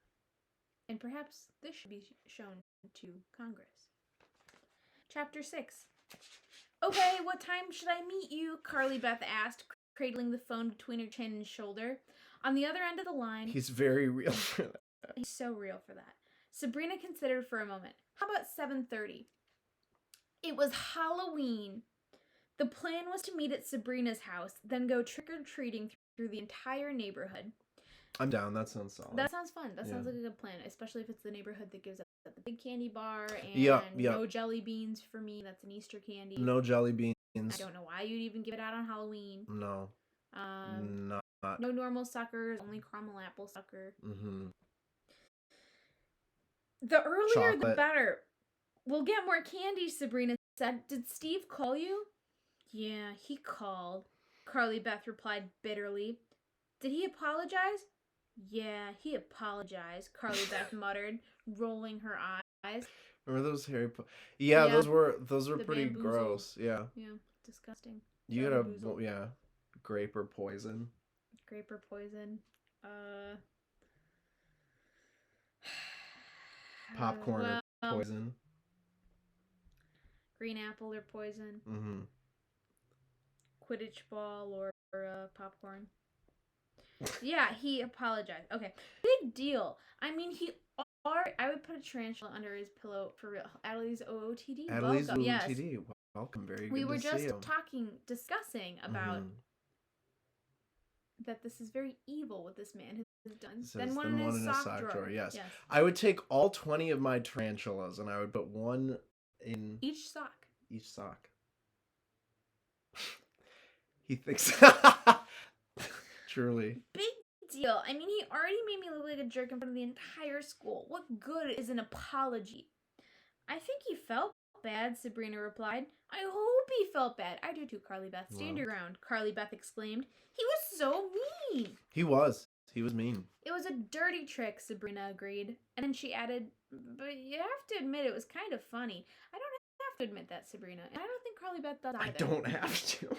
S2: And perhaps this should be shown to Congress. Chapter 6. Okay, what time should I meet you? Carly Beth asked, cradling the phone between her chin and shoulder. On the other end of the line...
S1: He's very real for that.
S2: He's so real for that. Sabrina considered for a moment. How about 7:30? It was Halloween. The plan was to meet at Sabrina's house, then go trick-or-treating through the entire neighborhood.
S1: I'm down. That sounds solid.
S2: That sounds fun. That sounds like a good plan, especially if it's the neighborhood that gives up the big candy bar and no jelly beans for me. That's an Easter candy.
S1: No jelly beans.
S2: I don't know why you'd even give it out on Halloween.
S1: No. Not.
S2: No normal suckers, only caramel apple sucker.
S1: Mm-hmm.
S2: The earlier
S1: Chocolate.
S2: the better. We'll get more candy, Sabrina said. Did Steve call you? Yeah, he called, Carly Beth replied bitterly. Did he apologize? Yeah, he apologized, Carly Beth muttered, rolling her eyes.
S1: Remember those Harry Potter? Yeah, those were pretty
S2: bamboozle.
S1: Gross. Yeah.
S2: Yeah, disgusting.
S1: You gotta, grape or poison.
S2: Grape or poison.
S1: Popcorn or poison.
S2: Green apple or poison.
S1: Mm-hmm.
S2: Quidditch ball or popcorn. Yeah, he apologized. Okay, big deal. I mean, I would put a tarantula under his pillow for real. Adelie's OOTD.
S1: Adelie's
S2: welcome.
S1: OOTD.
S2: Yes.
S1: Welcome. Very good.
S2: We were
S1: to
S2: just
S1: see you.
S2: discussing about that this is very evil what this man has done. Then one in his sock drawer.
S1: Yes. I would take all 20 of my tarantulas and I would put one in
S2: each sock.
S1: Each sock. He thinks truly.
S2: Big deal. I mean, he already made me look like a jerk in front of the entire school. What good is an apology? I think he felt bad, Sabrina replied. I hope he felt bad. I do too, Carly Beth. Stand your ground, Carly Beth exclaimed. He was so mean.
S1: He was mean.
S2: It was a dirty trick, Sabrina agreed. And then she added, but you have to admit it was kind of funny. I don't have to admit that, Sabrina. And I don't think Carly Beth does either.
S1: I don't have to.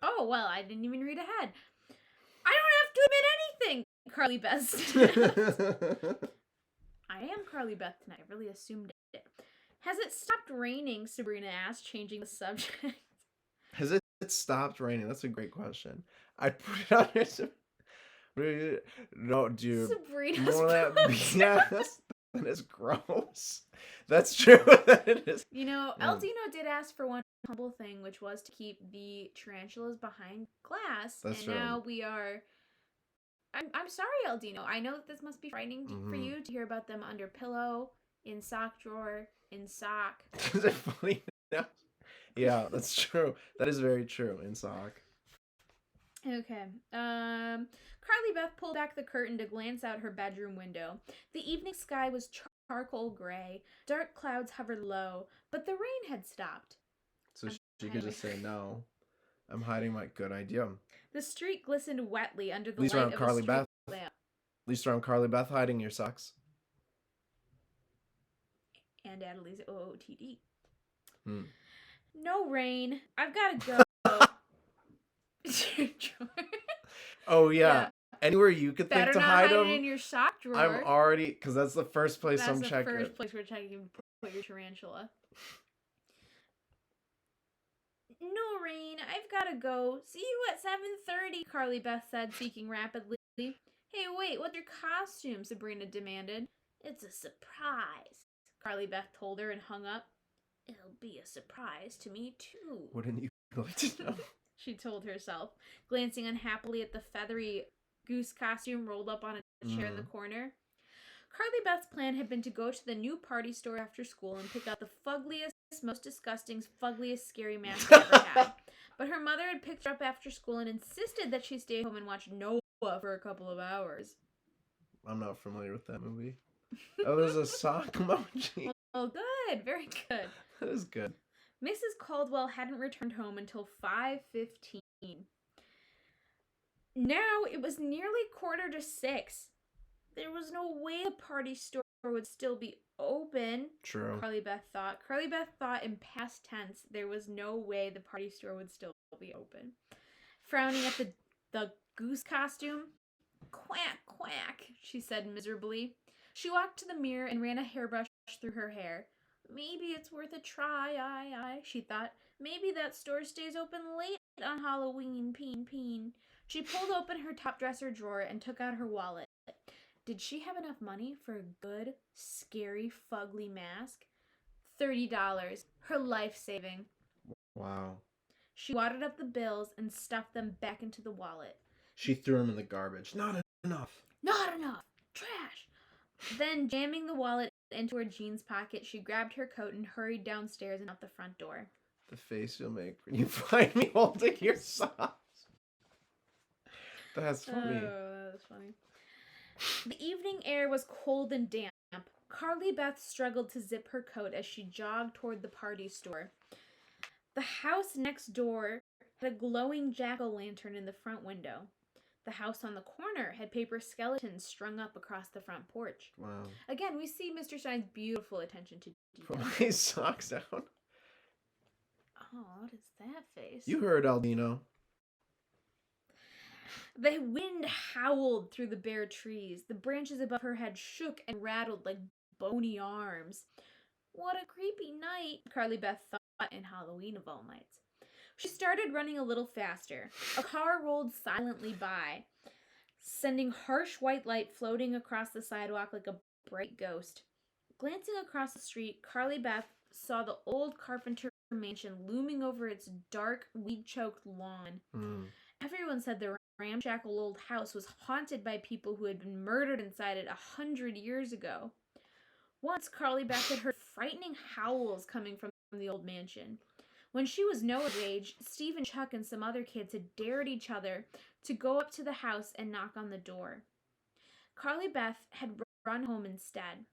S2: Oh, well, I didn't even read ahead. I don't have to admit anything, Carly Beth said. I am Carly Beth tonight. I really assumed it. Has it stopped raining? Sabrina asked, changing the subject.
S1: Has it stopped raining? That's a great question. I'd put it on here. No, dude.
S2: Sabrina's
S1: yeah, that is gross. That's true. That it is.
S2: You know, Aldino did ask for one humble thing, which was to keep the tarantulas behind glass.
S1: That's true.
S2: Now we are... I'm sorry, Aldino. I know that this must be frightening for you to hear about them under pillow, in sock drawer, in sock.
S1: Is it funny now? Yeah, that's true. That is very true. In sock.
S2: Okay. Carly Beth pulled back the curtain to glance out her bedroom window. The evening sky was charcoal gray. Dark clouds hovered low, but the rain had stopped.
S1: So she could just say, no, I'm hiding my good idea.
S2: The street glistened wetly under the
S1: light
S2: of
S1: Carly
S2: a street
S1: Beth.
S2: lamp.
S1: At least around Carly Beth hiding your socks.
S2: And Adelie's OOTD.
S1: Hmm.
S2: No rain. I've got to go.
S1: Oh, yeah. Anywhere you could think to hide them.
S2: In your sock drawer.
S1: I'm already, because that's the first place I'm checking.
S2: That's the first place we're checking to put your tarantula. No rain. I've got to go. See you at 7:30, Carly Beth said, speaking rapidly. Hey, wait, what's your costume? Sabrina demanded. It's a surprise, Carly Beth told her and hung up. It'll be a surprise to me, too.
S1: Wouldn't you like to know?
S2: She told herself, glancing unhappily at the feathery goose costume rolled up on a chair in the corner. Carly Beth's plan had been to go to the new party store after school and pick out the fuggliest, most disgusting, fuggliest, scary mask she ever had. But her mother had picked her up after school and insisted that she stay home and watch Noah for a couple of hours.
S1: I'm not familiar with that movie. Oh, there's a sock emoji.
S2: Oh, good. Very good.
S1: That is good.
S2: Mrs. Caldwell hadn't returned home until 5:15. Now it was nearly 5:45. There was no way the party store would still be open.
S1: True.
S2: Carly Beth thought. Carly Beth thought in past tense there was no way the party store would still be open. Frowning at the goose costume. Quack, quack, she said miserably. She walked to the mirror and ran a hairbrush through her hair. Maybe it's worth a try, she thought. Maybe that store stays open late on Halloween, peen. She pulled open her top dresser drawer and took out her wallet. Did she have enough money for a good, scary, fugly mask? $30. Her life saving.
S1: Wow.
S2: She wadded up the bills and stuffed them back into the wallet.
S1: She threw them in the garbage. Not enough.
S2: Not enough. Trash. Then, jamming the wallet into her jeans pocket, she grabbed her coat and hurried downstairs and out the front door.
S1: The face you'll make when you find me holding your socks. That's funny.
S2: Oh, that's funny. The evening air was cold and damp. Carly Beth struggled to zip her coat as she jogged toward the party store. The house next door had a glowing jack-o'-lantern in the front window. The house on the corner had paper skeletons strung up across the front porch.
S1: Wow.
S2: Again, we see Mr. Stein's beautiful attention to detail.
S1: Put my socks down.
S2: Oh, what is that face?
S1: You heard Aldino.
S2: The wind howled through the bare trees. The branches above her head shook and rattled like bony arms. What a creepy night, Carly Beth thought, in Halloween of all nights. She started running a little faster. A car rolled silently by, sending harsh white light floating across the sidewalk like a bright ghost. Glancing across the street, Carly Beth saw the old Carpenter mansion looming over its dark, weed-choked lawn. Everyone said the ramshackle old house was haunted by people who had been murdered inside it 100 years ago. Once, Carly Beth had heard frightening howls coming from the old mansion. When she was Noah's age, Steve and Chuck and some other kids had dared each other to go up to the house and knock on the door. Carly Beth had run home instead.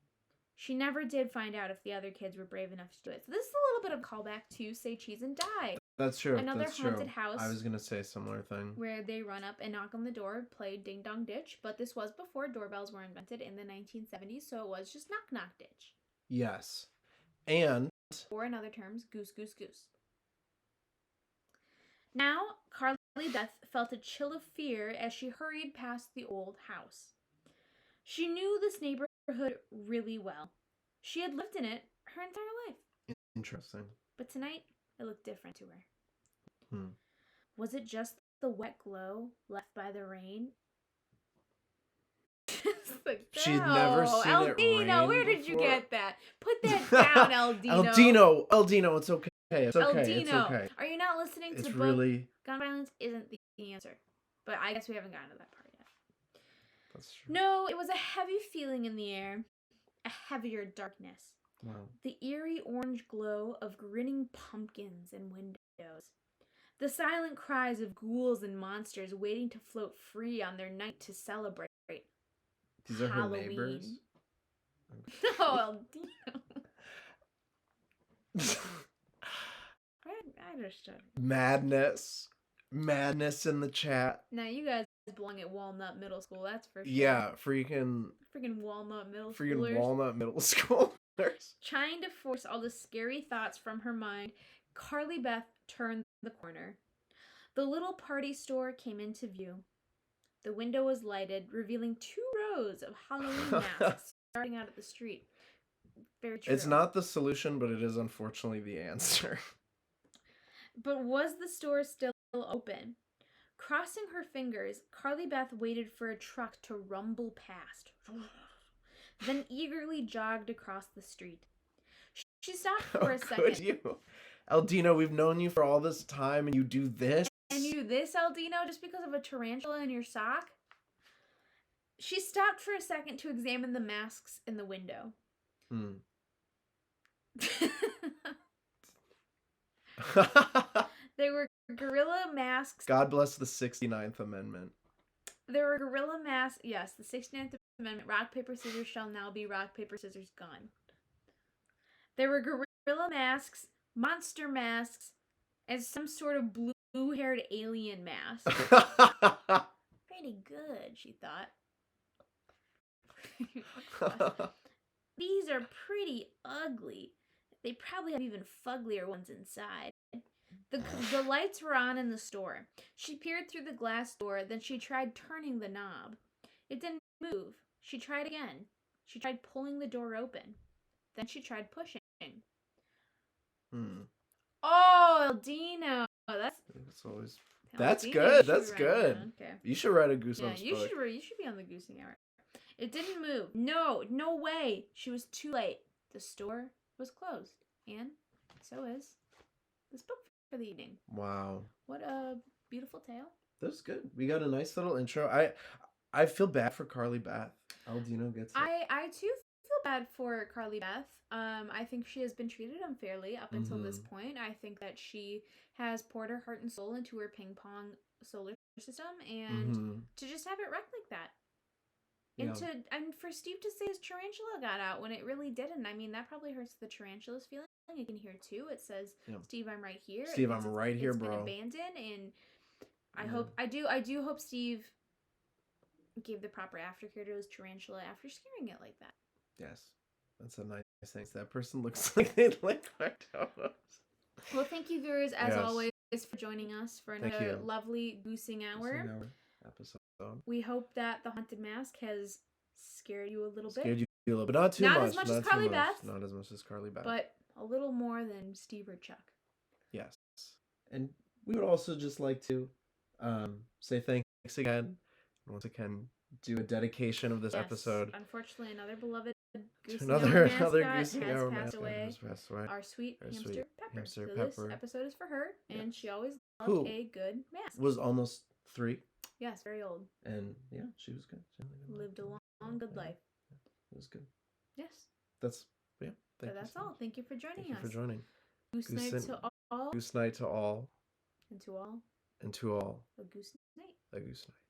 S2: She never did find out if the other kids were brave enough to do it. So this is a little bit of callback to Say Cheese and Die.
S1: That's true.
S2: Another
S1: That's
S2: haunted
S1: true.
S2: house.
S1: I was going to say a similar thing.
S2: Where they run up and knock on the door, play Ding Dong Ditch, but this was before doorbells were invented in the 1970s, so it was just Knock Knock Ditch.
S1: Yes. And...
S2: or in other terms, Goose Goose Goose. Now, Carly Beth felt a chill of fear as she hurried past the old house. She knew this neighborhood really well. She had lived in it her entire life.
S1: Interesting.
S2: But tonight, it looked different to her. Was it just the wet glow left by the rain? Like,
S1: she'd never seen
S2: Aldino,
S1: it rain
S2: where did
S1: before.
S2: you get that? Put that down,
S1: Aldino. Aldino, it's okay. It's okay.
S2: Aldino,
S1: it's okay.
S2: Are you not listening to
S1: it's
S2: the book?
S1: Really...
S2: Gun violence isn't the answer. But I guess we haven't gotten to that part yet.
S1: That's true.
S2: No, it was a heavy feeling in the air. A heavier darkness.
S1: Wow.
S2: The eerie orange glow of grinning pumpkins and windows. The silent cries of ghouls and monsters waiting to float free on their night to celebrate.
S1: These are
S2: Halloween.
S1: her neighbors?
S2: Oh, Aldino. I understood.
S1: Madness in the chat.
S2: Now you guys belong at Walnut Middle School, that's for sure.
S1: Yeah, freaking
S2: Walnut Middle
S1: freaking
S2: Schoolers.
S1: Walnut Middle Schoolers.
S2: Trying to force all the scary thoughts from her mind, Carly Beth turned the corner. The little party store came into view. The window was lighted, revealing 2 rows of Halloween masks starting out at the street. Very true.
S1: It's not the solution, but it is unfortunately the answer.
S2: But was the store still open? Crossing her fingers, Carly Beth waited for a truck to rumble past, then eagerly jogged across the street. She stopped for a second.
S1: Could you? Aldino, we've known you for all this time and you do this?
S2: And you do this, Aldino, just because of a tarantula in your sock? She stopped for a second to examine the masks in the window. There were gorilla masks.
S1: God bless the 69th Amendment.
S2: There were gorilla masks. Yes, the 69th Amendment. Rock, paper, scissors shall now be rock, paper, scissors, gun. There were gorilla masks, monster masks, and some sort of blue-haired alien mask. Pretty good, she thought. These are pretty ugly. They probably have even fugglier ones inside. The lights were on in the store. She peered through the glass door, then she tried turning the knob. It didn't move. She tried again. She tried pulling the door open. Then she tried pushing. Oh, Dino.
S1: That's always... That's good. That's good.
S2: Okay.
S1: You should write a Goosebumps book.
S2: You should be on the Goosing Hour. It didn't move. No way. She was too late. The store was closed. And so is this book for the evening.
S1: Wow.
S2: What a beautiful tale.
S1: That's good. We got a nice little intro. I feel bad for Carly Beth. Aldino gets it.
S2: I too feel bad for Carly Beth. I think she has been treated unfairly up until this point. I think that she has poured her heart and soul into her ping pong solar system, and to just have it wrecked like that. And for Steve to say his tarantula got out when it really didn't. I mean, that probably hurts the tarantula's feeling. You can hear too. It says, "Steve, I'm right here."
S1: Steve, I'm right here, bro.
S2: It's been abandoned, and I do hope Steve gave the proper aftercare to his tarantula after scaring it like that.
S1: Yes, that's a nice thing. That person looks like they like Octopus.
S2: Well, thank you, viewers, as always, for joining us for another lovely Goosing Hour
S1: episode.
S2: We hope that the haunted mask has scared you a little bit.
S1: Scared you a little bit, not too much.
S2: Not as much as Carly Beth.
S1: Not as much as Carly Beth.
S2: But a little more than Steve or Chuck.
S1: Yes. And we would also just like to say thanks again. Once again, do a dedication of this episode.
S2: Unfortunately, another beloved Goosing
S1: another
S2: Goosing Hour mascot has passed away. Our sweet hamster Pepper. So this episode is for her, and she always loved a good mask.
S1: Was almost 3.
S2: Yes, very old.
S1: And yeah, she was good.
S2: Lived a long, good life.
S1: It was good.
S2: Yes.
S1: That's
S2: that's all. Thank you for joining us.
S1: Thank you for joining.
S2: Goose night to all.
S1: Goose night to all.
S2: And to all.
S1: And to all.
S2: A goose night.
S1: A goose night.